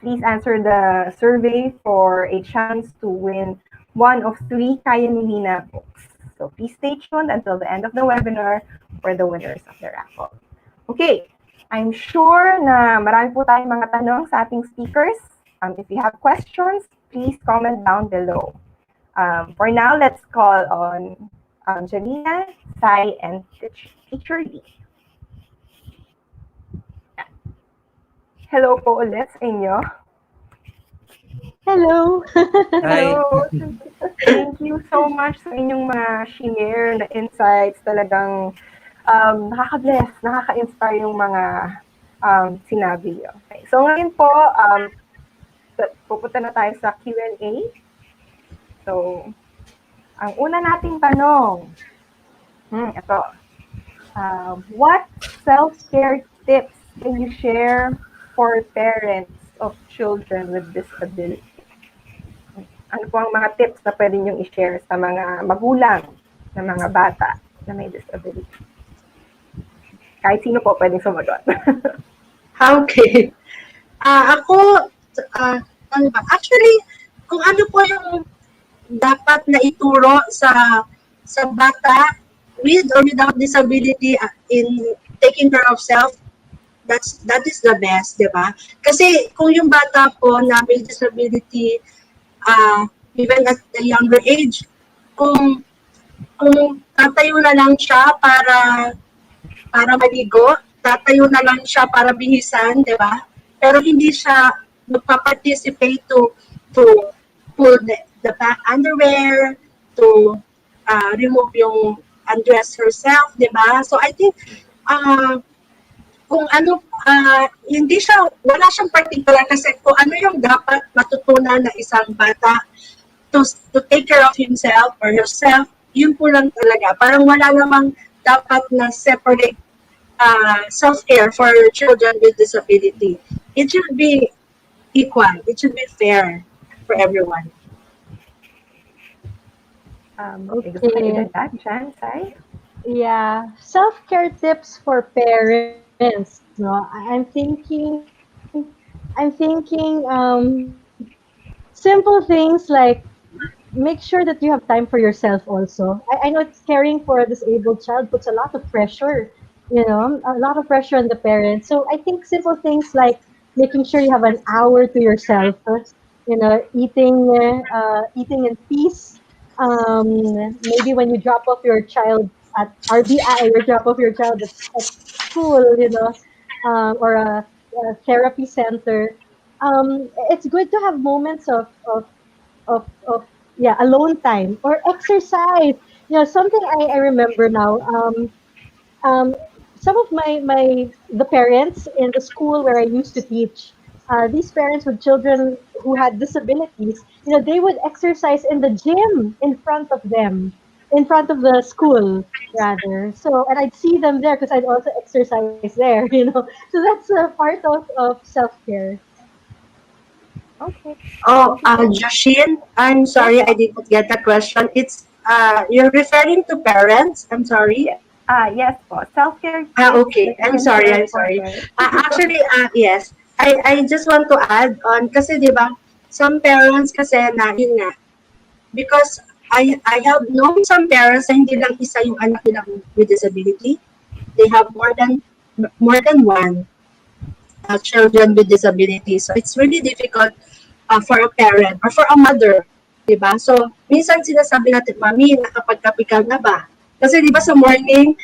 please answer the survey for a chance to win one of 3 Kaya ni Mina books. So please stay tuned until the end of the webinar for the winners of the raffle. Okay, I'm sure na marami po tayong mga tanong sa ating speakers. If you have questions, please comment down below. For now, let's call on Janina, Sai, and Teacher Lee. Hello po ulit sa inyo. Hello. Hello. Thank you so much sa inyong mga share na insights. Talagang nakaka-bless, nakaka-inspire yung mga sinabi. Okay. So ngayon po, pupunta na tayo sa Q&A. So, ang una nating tanong, ito. What self-care tips can you share for parents of children with disability. Ano po ang mga tips na pwede niyong i-share sa mga magulang na mga bata na may disability? Kahit sino po pwedeng sumagot. Okay. Ako, ano ba? Actually, kung ano po yung dapat na ituro sa bata with or without disability in taking care of self, that is the best, di ba? Kasi kung yung bata po na may disability, even at the younger age, kung tatayo na lang siya para maligo, tatayo na lang siya para bihisan, di ba? Pero hindi siya magpa-participate to pull the back underwear, to remove yung undress herself, di ba? So I think kung ano, hindi siya, wala siyang particular kasi kung ano yung dapat matutunan ng isang bata to take care of himself or herself, yun po lang talaga. Parang wala namang dapat na separate self-care for children with disability. It should be equal. It should be fair for everyone. Okay, gusto ko idagdag, Jan, Sai? Yeah, self-care tips for parents. No, simple things like make sure that you have time for yourself also. I know it's caring for a disabled child puts a lot of pressure, a lot of pressure on the parents. So I think simple things like making sure you have an hour to yourself, eating in peace. Maybe when you drop off your child at RBI, or drop off your child at school, or a therapy center. It's good to have moments of yeah, alone time or exercise. Something I remember now. Um, some of the parents in the school where I used to teach, these parents with children who had disabilities, they would exercise in the gym in front of the school rather. So, and I'd see them there because I'd also exercise there, So that's a part of self care. Okay. Oh, Joshin, I'm sorry I didn't get the question. It's you're referring to parents. I'm sorry. Yes. Yes po. Self-care tips Okay. that you I'm can sorry. share I'm for sorry. parents. Actually, yes. I just want to add on kasi 'di ba, some parents kasi na yun nga, because I have known some parents na hindi lang isa yung anak nila with disability. They have more than one children with disabilities. So it's really difficult for a parent or for a mother, di ba? So, minsan sinasabi natin, Mami, nakapagkape ka na ba? Kasi di ba sa morning,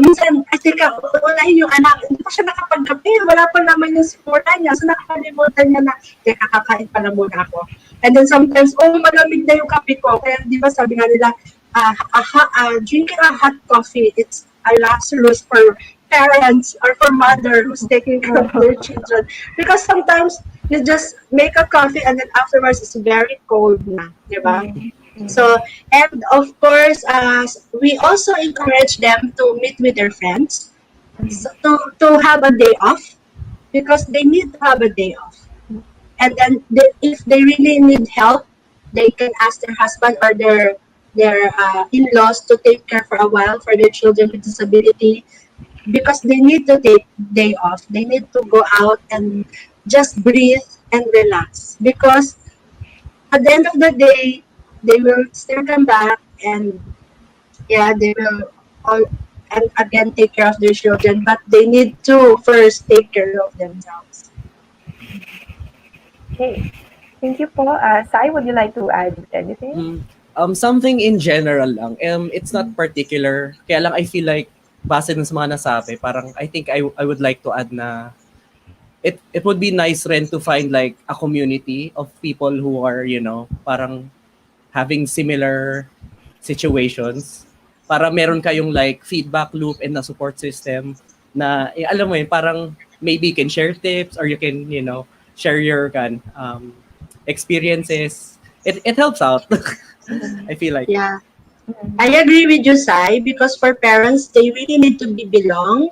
minsan, ay teka, unahin yung anak, hindi pa siya nakapagkape, wala pa naman yung simula niya, so nakakalimutan niya na, teka, kakain pala muna ako. And then sometimes, malamig na yung kape ko. Kaya di ba sabi nga nila, drinking a hot coffee, it's a luxurious for parents or for mother who's taking care of their children. Because sometimes, you just make a coffee and then afterwards it's very cold na, di ba? So, and of course, we also encourage them to meet with their friends, so to have a day off, because they need to have a day off. And then if they really need help, they can ask their husband or their in-laws to take care for a while for their children with disability, because they need to take day off. They need to go out and just breathe and relax, because at the end of the day, they will still come back, and yeah, they will all and again take care of their children, but they need to first take care of themselves. Okay. Thank you po. Sai, would you like to add anything? Something in general lang. It's not particular. Kaya lang I feel like, base dun sa mga nasabi, parang I think I would like to add na it would be nice rin to find like a community of people who are, parang having similar situations, para meron kayong like feedback loop and na support system na alam mo yun, parang maybe you can share tips or you can, share your experiences. It helps out. I feel like. Yeah, I agree with you, Sai, because for parents, they really need to be belong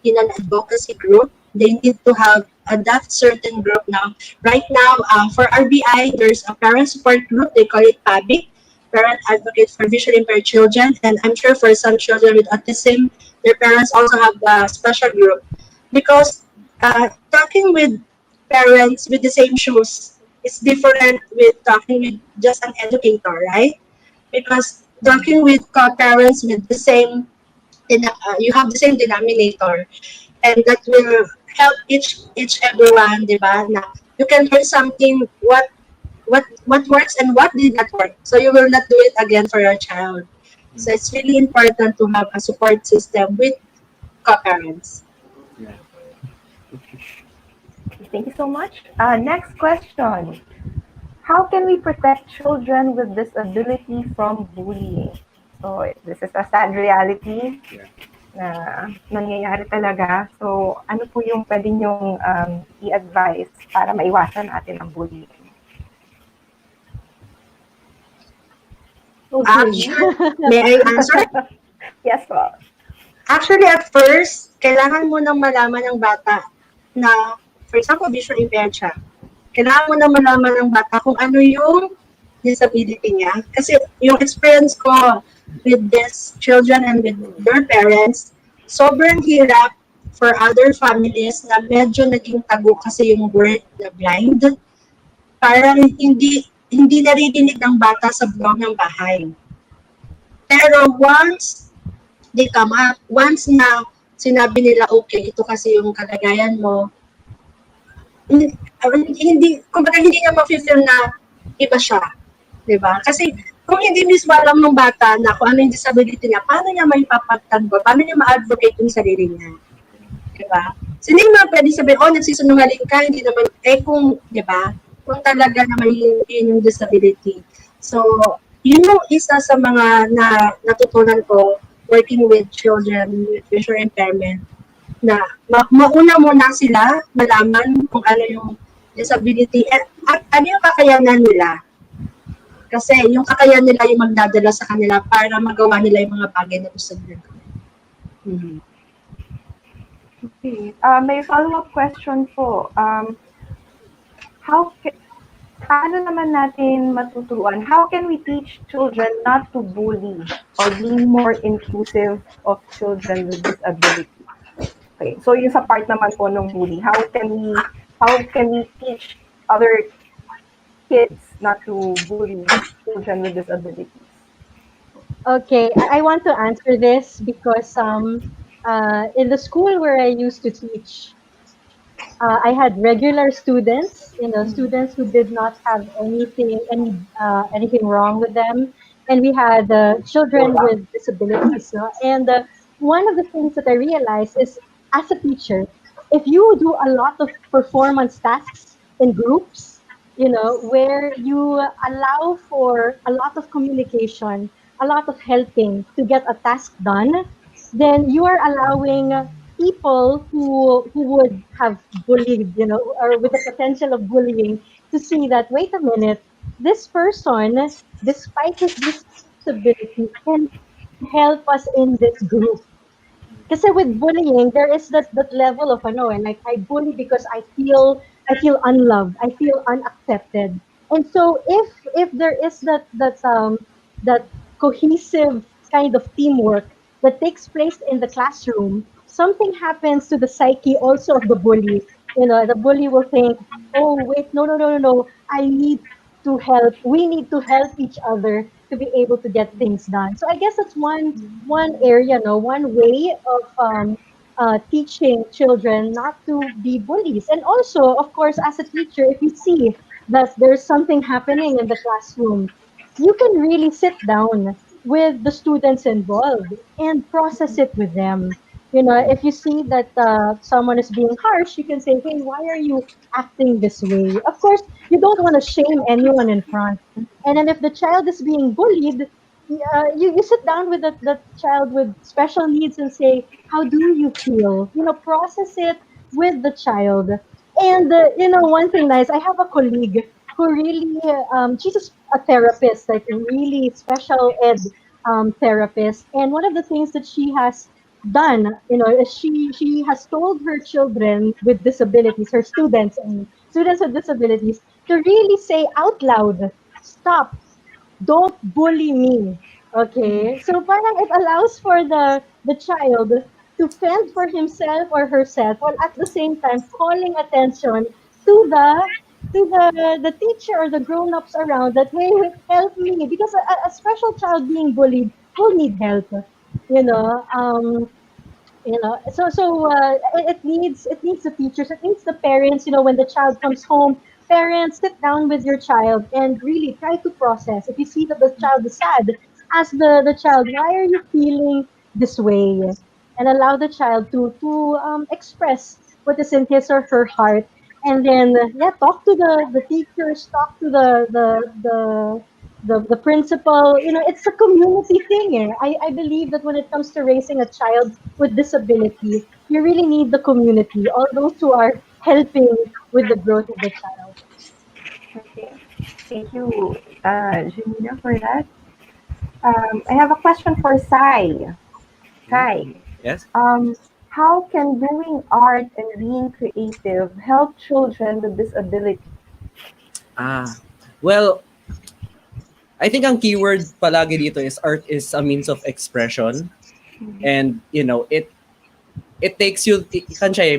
in an advocacy group, they need to have that certain group now. Right now, for RBI, there's a parent support group. They call it PABIC, Parent Advocate for Visually Impaired Children. And I'm sure for some children with autism, their parents also have a special group. Because talking with parents with the same shoes is different with talking with just an educator, right? Because talking with parents with the same, you have the same denominator, and that will help each everyone, di ba? Na you can learn something what works and what did not work. So you will not do it again for your child. So it's really important to have a support system with co-parents. Yeah. Thank you so much. Next question. How can we protect children with disability from bullying? So this is a sad reality Yeah. na nangyayari talaga. So ano po yung pwede nyong i-advise para maiwasan natin ang bullying? Okay. May I answer? Yes po. Actually, at first, kailangan mo nang malaman ng bata na, for example, visual impaired siya. Kailangan mo nang malaman ng bata kung ano yung disability niya. Kasi yung experience ko with these children and with their parents, sobrang hirap for other families na medyo naging tago kasi yung word na blind. Parang hindi naririnig ng bata sa buwang ng bahay. Pero once they come up, once na sinabi nila, okay, ito kasi yung kalagayan mo, kumbaga hindi niya ma-feel na iba siya. Diba? Kasi kung hindi mismo alam ng bata na kung ano yung disability niya, paano niya may papagtanggol, paano niya ma-advocate yung sarili niya. Diba? So, hindi naman pwede sabihin, oh, nagsisunungaling ka, hindi naman, kung, diba? Kung talaga naman yun yung disability. So, yun yung isa sa mga natutunan ko working with children with visual impairment na mauna muna sila malaman kung ano yung disability at ano yung kakayanan nila. Kasi yung kakayanan nila yung magdadala sa kanila para magawa nila yung mga bagay na gusto nila. Mm-hmm. Okay. May follow-up question po. Paano naman natin matuturuan? How can we teach children not to bully or be more inclusive of children with disability? Okay. So yung sa part naman po ng bully, how can we teach other kids not to bully children with disabilities? Okay, I want to answer this because in the school where I used to teach, I had regular students, students who did not have anything wrong with them, and we had children with disabilities. No? And one of the things that I realized is, as a teacher, if you do a lot of performance tasks in groups, where you allow for a lot of communication, a lot of helping to get a task done, then you are allowing people who would have bullied, or with the potential of bullying, to see that, wait a minute, this person, despite his disability, can help us in this group. Kasi with bullying, there is that level of ano, and like, I bully because I feel unloved, I feel unaccepted. And so if there is that cohesive kind of teamwork that takes place in the classroom, something happens to the psyche also of the bully. The bully will think, oh wait, no, no, no, no, no, I need to help. We need to help each other to be able to get things done. So I guess that's one area, no, one way of teaching children not to be bullies. And also, of course, as a teacher, if you see that there's something happening in the classroom, you can really sit down with the students involved and process it with them. If you see that someone is being harsh, you can say, hey, why are you acting this way? Of course, you don't want to shame anyone in front. And then if the child is being bullied, you sit down with that child with special needs and say, how do you feel? Process it with the child. And, one thing nice, I have a colleague who really, she's a therapist, like really special ed therapist. And one of the things that she has done, she has told her children with disabilities, her students and students with disabilities, to really say out loud, stop, don't bully me. Okay? So parang it allows for the child to fend for himself or herself, while at the same time calling attention to the teacher or the grown-ups around, that, hey, help me, because a special child being bullied will need help. You know, it needs the teachers, it needs the parents. When the child comes home, parents, sit down with your child and really try to process. If you see that the child is sad, ask the child, why are you feeling this way, and allow the child to express what is in his or her heart. And then, yeah, talk to the teachers, talk to the principal. It's a community thing. I believe that when it comes to raising a child with disability, you really need the community, all those who are helping with the growth of the child. Okay. Thank you, Janina, for that. I have a question for Sai. Sai, Yes. um, how can doing art and being creative help children with disability? Ah, well, I think ang keyword palagi dito is art is a means of expression, and it takes you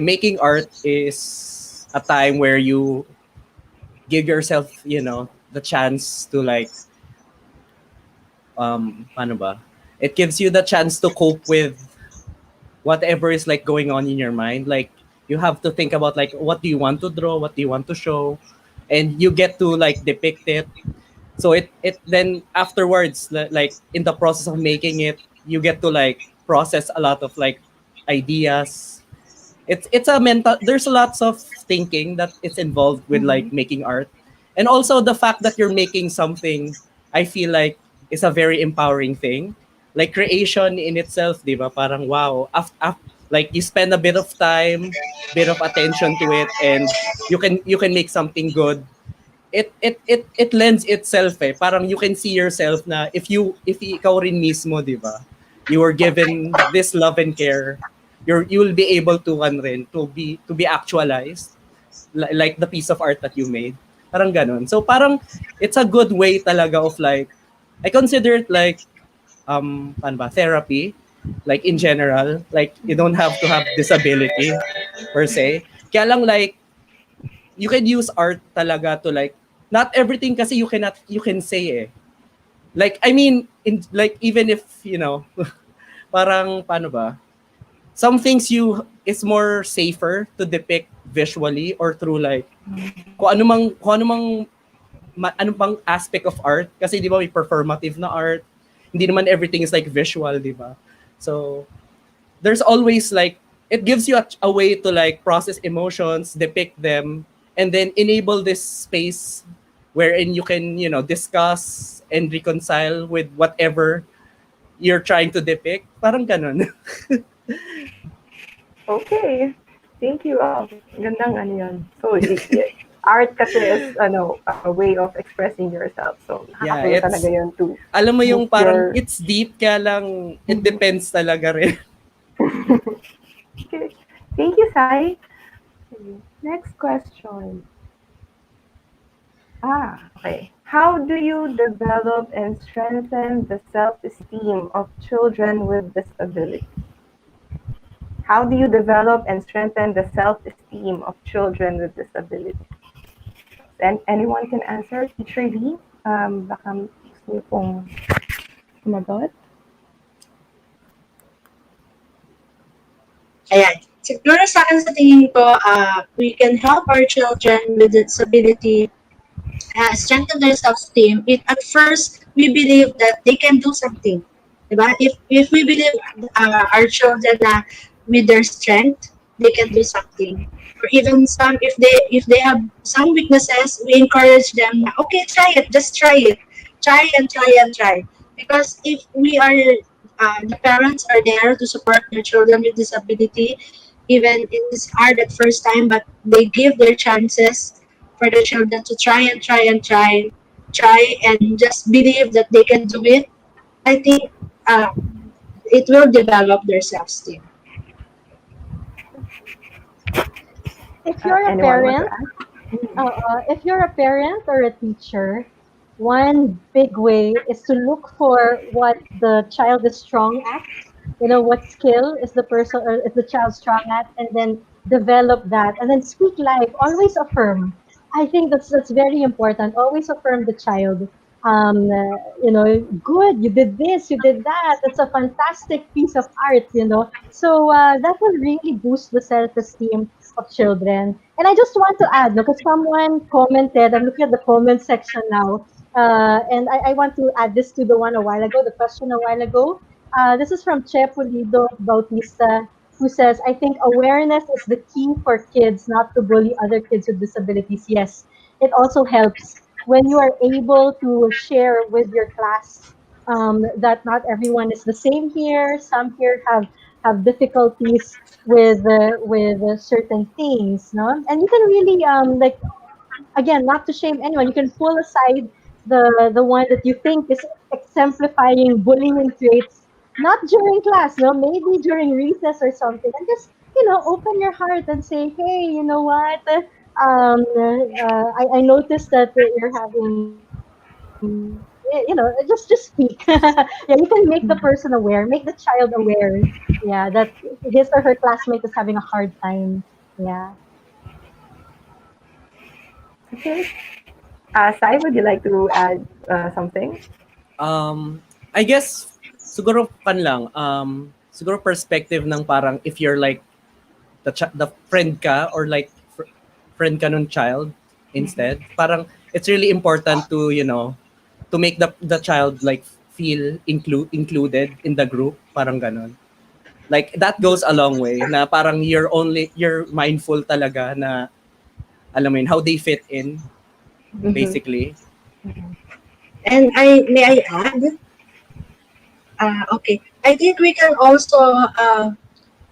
making art is a time where you give yourself, the chance to like paano ba? It gives you the chance to cope with whatever is like going on in your mind. Like you have to think about like what do you want to draw, what do you want to show, and you get to like depict it. So it then afterwards, like in the process of making it, you get to like process a lot of like ideas. It's a mental, there's lots of thinking that it's involved with Mm-hmm. like making art. And also the fact that you're making something, I feel like is a very empowering thing. Like creation in itself, di ba? Parang wow, like you spend a bit of time, bit of attention to it, and you can make something good. It lends itself, eh. Parang you can see yourself na if ikaw rin mismo, 'di ba? You were given this love and care. You will be able to rin to be actualized, like the piece of art that you made. Parang ganun. So parang it's a good way talaga of like I consider it like paano ba, therapy, like in general, like you don't have to have disability per se. Kaya lang like you can use art talaga to like not everything kasi you can say, eh. Like I mean in like even if parang paano ba, some things you is more safer to depict visually or through like ano pang aspect of art, kasi di ba may performative na art, hindi naman everything is like visual, di ba? So there's always like it gives you a way to like process emotions, depict them, and then enable this space wherein you can discuss and reconcile with whatever you're trying to depict. Parang ganun. Okay. Thank you. Gandang ano yun. So, art kasi is a way of expressing yourself. So, Yeah, nakakatulong talaga yun to alam mo yung boost parang your... it's deep, kaya lang it depends talaga rin. Okay. Thank you, Sai. Okay. Next question. Okay. How do you develop and strengthen the self-esteem of children with disability? How do you develop and strengthen the self-esteem of children with disability? And anyone can answer. Teacher Lee, baka gusto niyo pong sumagot. Ayan. Siguro sa akin sa tingin ko, we can help our children with disability strengthen their self-esteem. At first, we believe that they can do something. Diba? If we believe our children na with their strength, they can do something. Or even some, if they have some weaknesses, we encourage them na, okay, try it, just try it. Try and try and try. Because if we are, the parents are there to support their children with disability, even it is hard at first time, but they give their chances for the children to try and try and try and just believe that they can do it. I think it will develop their self-esteem. If you're a Anyone want to parent, add? if you're a parent or a teacher, one big way is to look for what the child is strong at. You know, what skill is the person or is the child strong at, and then develop that, and then speak life. Always affirm. I think that's very important. Always affirm the child. You know, good. You did this. You did that. That's a fantastic piece of art. You know, so that will really boost the self-esteem of children. And I just want to add, because someone commented, I'm looking at the comment section now, and I want to add this to the one a while ago, the question a while ago. This is from Che Pulido Bautista, who says, I think awareness is the key for kids not to bully other kids with disabilities. Yes, it also helps when you are able to share with your class that not everyone is the same here. Some here have difficulties with certain things, no? And you can really like, again, not to shame anyone, you can pull aside the one that you think is exemplifying bullying traits, not during class, no, maybe during recess or something, and just, you know, open your heart and say, hey, you know what? I noticed that you're having, you know, just speak. Yeah, you can make the person aware, make the child aware. Yeah, that his or her classmate is having a hard time. Yeah. Okay. Sai, would you like to add something? I guess siguro kan lang siguro perspective ng parang if you're like the friend ka or like friend ka nung child instead. Parang it's really important to, you know, to make the child like feel included in the group, parang ganon. Like that goes a long way na parang you're mindful talaga na alam mo yun, how they fit in Mm-hmm. basically. And I add, okay, I think we can also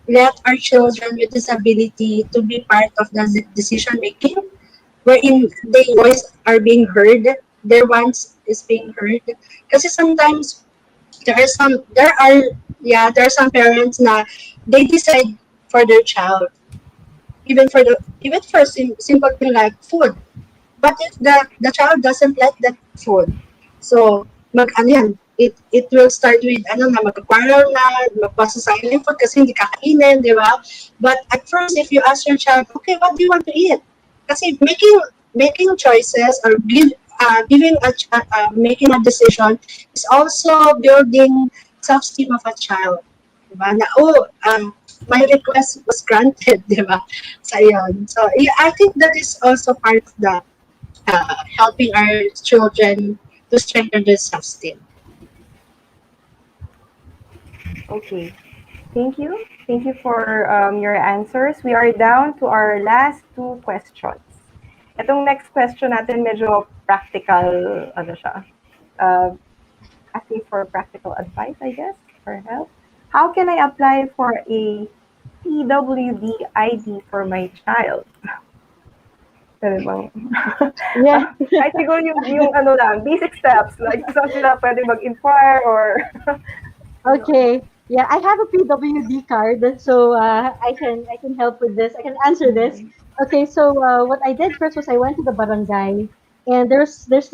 let our children with disability to be part of the decision making, wherein their voice are being heard, their wants is being heard. Because sometimes there are, yeah, there are some parents na they decide for their child, even for simple thing like food. But if the child doesn't like that food, so ano yan, it will start with ano na magka-quarrel na, magpasasayin food kasi hindi kakainin, di ba? But at first, if you ask your child, okay, what do you want to eat? Kasi making choices or giving making a decision is also building self-esteem of a child. Diba? Na, oh, my request was granted, di ba? So, yun. So, yeah, I think that is also part of the helping our children to strengthen their self-esteem. Okay. Thank you. Thank you for your answers. We are down to our last two questions. Itong next question natin medyo practical, ano siya, uh, asking for practical advice, I guess, or help. How can I apply for a PWD ID for my child? Pwede bang, Yeah. kahit siguro yung ano lang, basic steps, like saan sila pwede mag-inquire or, ano. Okay. Yeah, I have a PWD card, so I can help with this. I can answer this. Okay, so what I did first was I went to the barangay, and there's this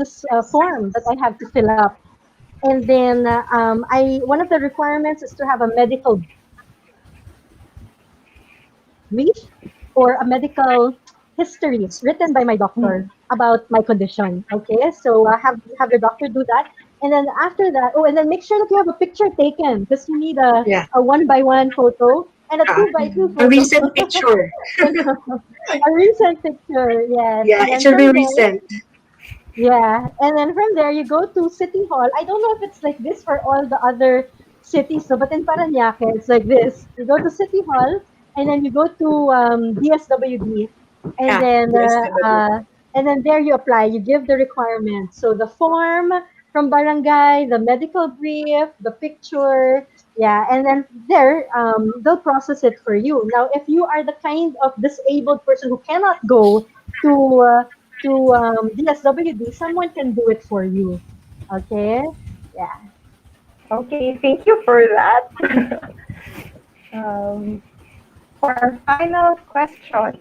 form that I have to fill up, and then I one of the requirements is to have a medical brief or a medical history written by my doctor about my condition. Okay, so have your doctor do that, and then after that, oh, and then make sure that you have a picture taken because you need Yeah. a one by one photo and a two by two A photo. recent picture. A recent picture, yes, Yeah, and it then should be from there, recent. yeah, and then from there you go to City Hall. I don't know if it's like this for all the other cities, so but in Parañaque it's like this. You go to City Hall, and then you go to DSWD, and Yeah, then yes, definitely. there you apply. You give the requirements. So the form from barangay, the medical brief, the picture, yeah, and then there they'll process it for you. Now, if you are the kind of disabled person who cannot go to DSWD, someone can do it for you. Okay? Yeah. Okay, thank you for that. um, for our final question.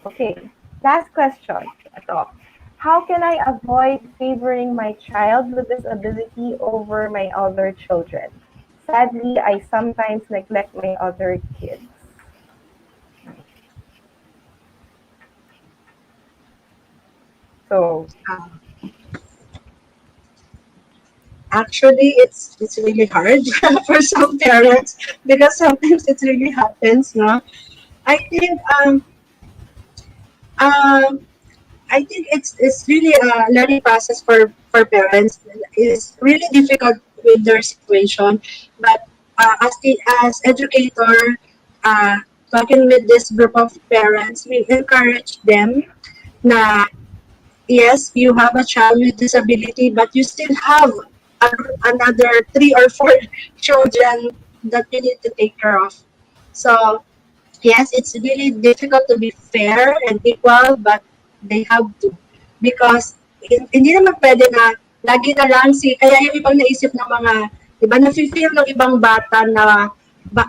Okay, last question. Ito. How can I avoid favoring my child with disability over my other children? Sadly, I sometimes neglect my other kids. So, Uh, Actually, it's really hard for some parents because sometimes it really happens. No, I think um um I think it's really a learning process for parents. It's really difficult with their situation, but as educator, uh, talking with this group of parents, we encourage them na yes, you have a child with disability, but you still have another 3 or 4 children that you need to take care of. So yes, it's really difficult to be fair and equal, but they have to. Because hindi naman pwede na lagi na lang kaya yung ibang naisip ng mga, di ba, nafe-feel ng ibang bata na, ba,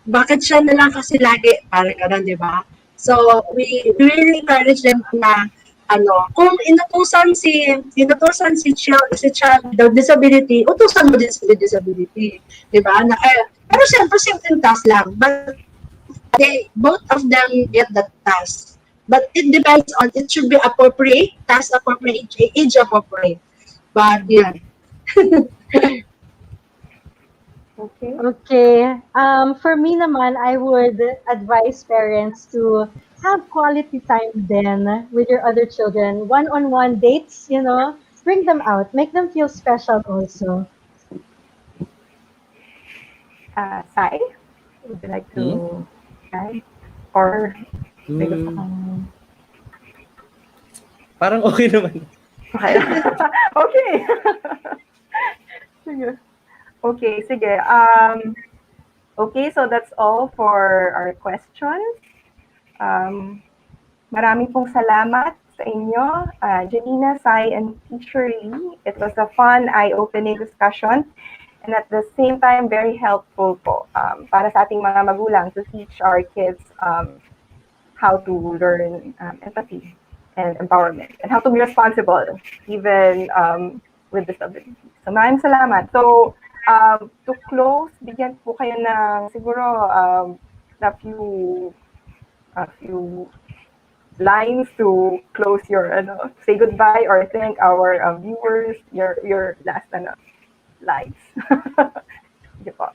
bakit siya na lang kasi lagi, parang gano'n, di ba? So, we really encourage them na, kung inutusan si child with disability, utusan mo din si disability. Di ba? Pero siyempre, simple task lang. But both of them get that task. But it depends on, it should be appropriate, task appropriate, age appropriate. But yeah. okay. Okay. For me naman, I would advise parents to have quality time then with your other children. One-on-one dates, bring them out, make them feel special also. Sai, would you like Hmm? to add? Or may gusto Hmm, kang... parang okay naman. Okay. Okay. Sige. Okay, sige. Okay, so that's all for our questions. Um, Maraming pong salamat sa inyo, Janina, Sai, and Teacher Lee. It was a fun, eye-opening discussion and at the same time, very helpful po para sa ating mga magulang to teach our kids how to learn empathy and empowerment and how to be responsible even with disabilities. So maraming salamat. So to close, bigyan po kayo ng siguro a few lines to close your say goodbye or thank our viewers, your last lines. Sige po.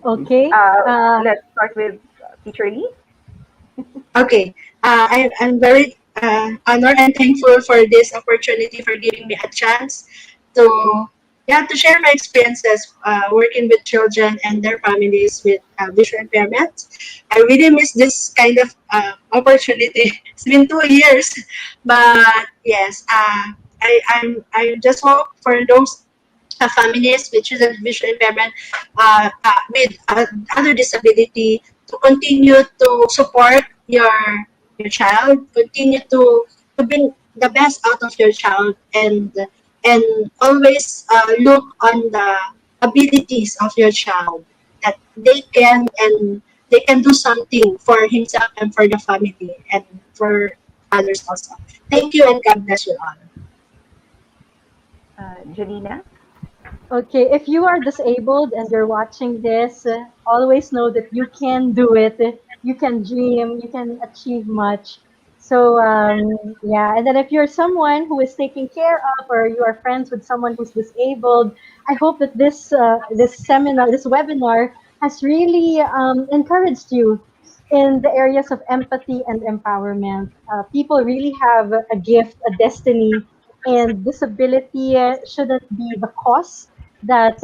Okay. Let's start with Teacher Lee. Okay. I'm very honored and thankful for this opportunity for giving me a chance to to share my experiences working with children and their families with visual impairment. I really miss this kind of opportunity. It's been 2 years, but yes, I just hope for those families with children with visual impairment with other disability to continue to support your child, continue to bring the best out of your child, and always look on the abilities of your child that they can do something for himself and for the family and for others also. Thank you and God bless you all. Janina. Okay, if you are disabled and you're watching this, always know that you can do it. You can dream, you can achieve much. So, yeah, and then if you're someone who is taking care of, or you are friends with someone who's disabled, I hope that this seminar, this webinar, has really encouraged you in the areas of empathy and empowerment. People really have a gift, a destiny, and disability shouldn't be the cause that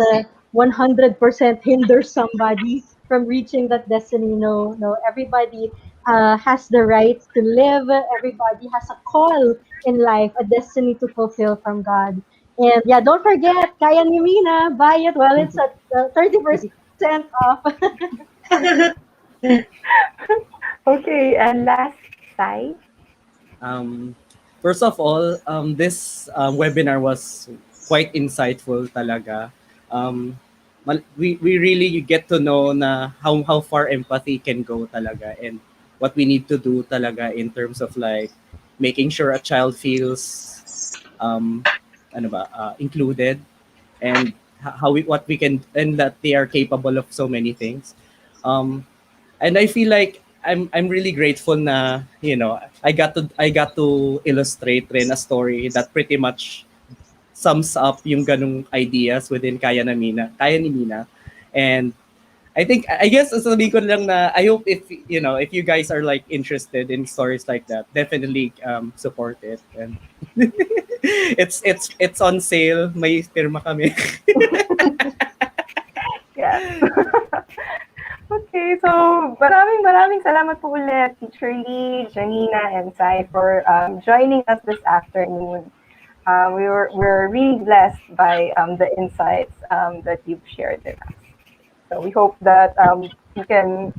100% hinders somebody from reaching that destiny. No, no, everybody has the right to live. Everybody has a call in life, a destiny to fulfill from God. And yeah, don't forget, Kaya ni Mina, buy it while it's at 30% off. Okay, and last Sai. Um, First of all, this webinar was quite insightful talaga. We really get to know na how far empathy can go talaga, and what we need to do talaga in terms of like making sure a child feels um, ano ba, included, and what we can, and that they are capable of so many things. And I feel like I'm really grateful na, you know, I got to illustrate rin a story that pretty much sums up yung ganung ideas within Kaya ni Mina. And I guess sasabihin ko lang na I hope, if you know, if you guys are like interested in stories like that, definitely support it. And it's on sale, may pirma kami. Yes. Okay, so maraming salamat po ulit, Teacher Lee, Janina, and Sai for joining us this afternoon. We're really blessed by the insights that you've shared with us. So we hope that we can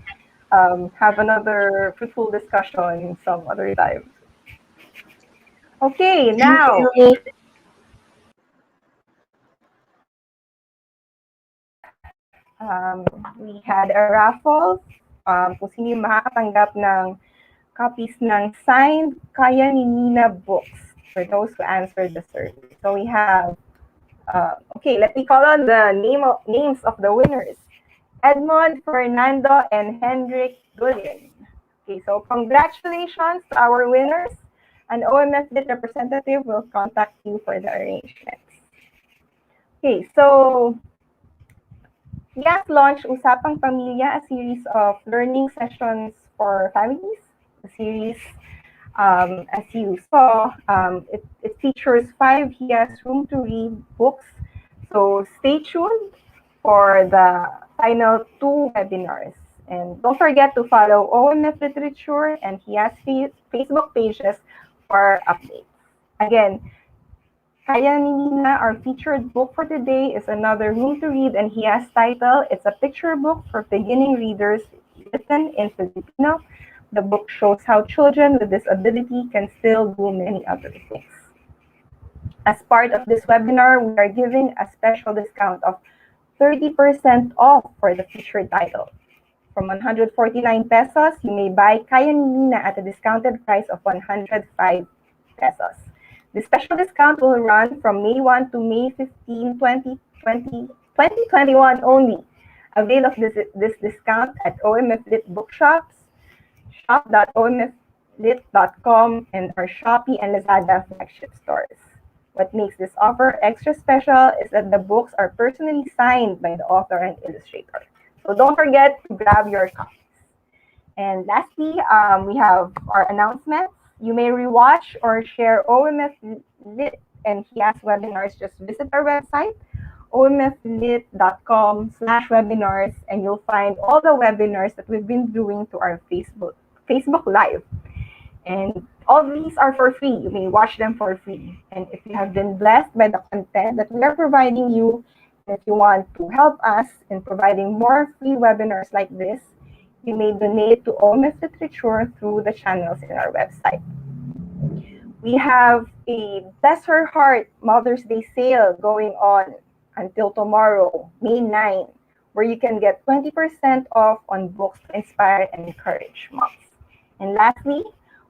have another fruitful discussion some other time. Okay, Thank now you. we had a raffle. Kung sino yung makakatanggap ng copies ng signed Kaya ni Mina books for those who answered the survey. So we have, okay, let me call on the names of the winners. Edmond, Fernando, and Hendrik Gullin. Okay, so congratulations to our winners. An OMF Lit representative will contact you for the arrangements. Okay, so we have launched Usapang Pamilya, a series of learning sessions for families. The series, as you saw, it features 5 Yes Room to Read books. So stay tuned for the final 2 webinars. And don't forget to follow OMF Literature and HIAS Facebook pages for updates. Again, Kaya ni Mina, our featured book for today, is another room to read, and HIAS title. It's a picture book for beginning readers written in Filipino. The book shows how children with disability can still do many other things. As part of this webinar, we are giving a special discount of 30% off for the featured title. From 149 pesos, you may buy Kaya ni Mina at a discounted price of 105 pesos. The special discount will run from May 1 to May 15, 2021 only. Avail of this discount at OMF Lit Bookshops, shop.omflit.com, and our Shopee and Lazada flagship stores. What makes this offer extra special is that the books are personally signed by the author and illustrator. So don't forget to grab your copies. And lastly, we have our announcements. You may rewatch or share OMF Lit and HIAS webinars. Just visit our website, omflit.com/webinars, and you'll find all the webinars that we've been doing to our Facebook Live. And all these are for free. You may watch them for free. And if you have been blessed by the content that we are providing you, and if you want to help us in providing more free webinars like this, you may donate to OMF Literature through the channels in our website. We have a Bless Her Heart Mother's Day sale going on until tomorrow, May 9, where you can get 20% off on books to inspire and encourage moms. And lastly,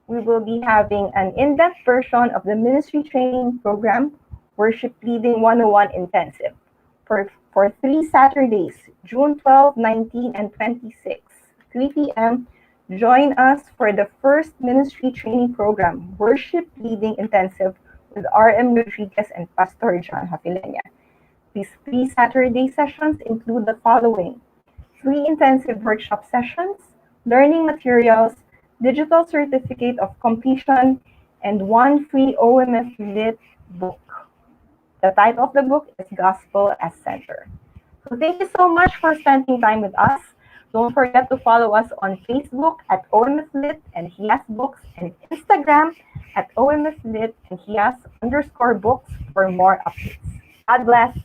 we will be having an in-depth version of the ministry training program, Worship Leading 101 Intensive, for 3 Saturdays, June 12, 19, and 26, 3 p.m. Join us for the first ministry training program, Worship Leading Intensive, with R.M. Rodriguez and Pastor John Hafilenya. These 3 Saturday sessions include the following: 3 intensive workshop sessions, learning materials, digital certificate of completion, and 1 free OMF Lit book. The title of the book is Gospel as Center. So thank you so much for spending time with us. Don't forget to follow us on Facebook at OMF Lit and HIAS Books, and Instagram at OMF Lit and HIAS_books for more updates. God bless.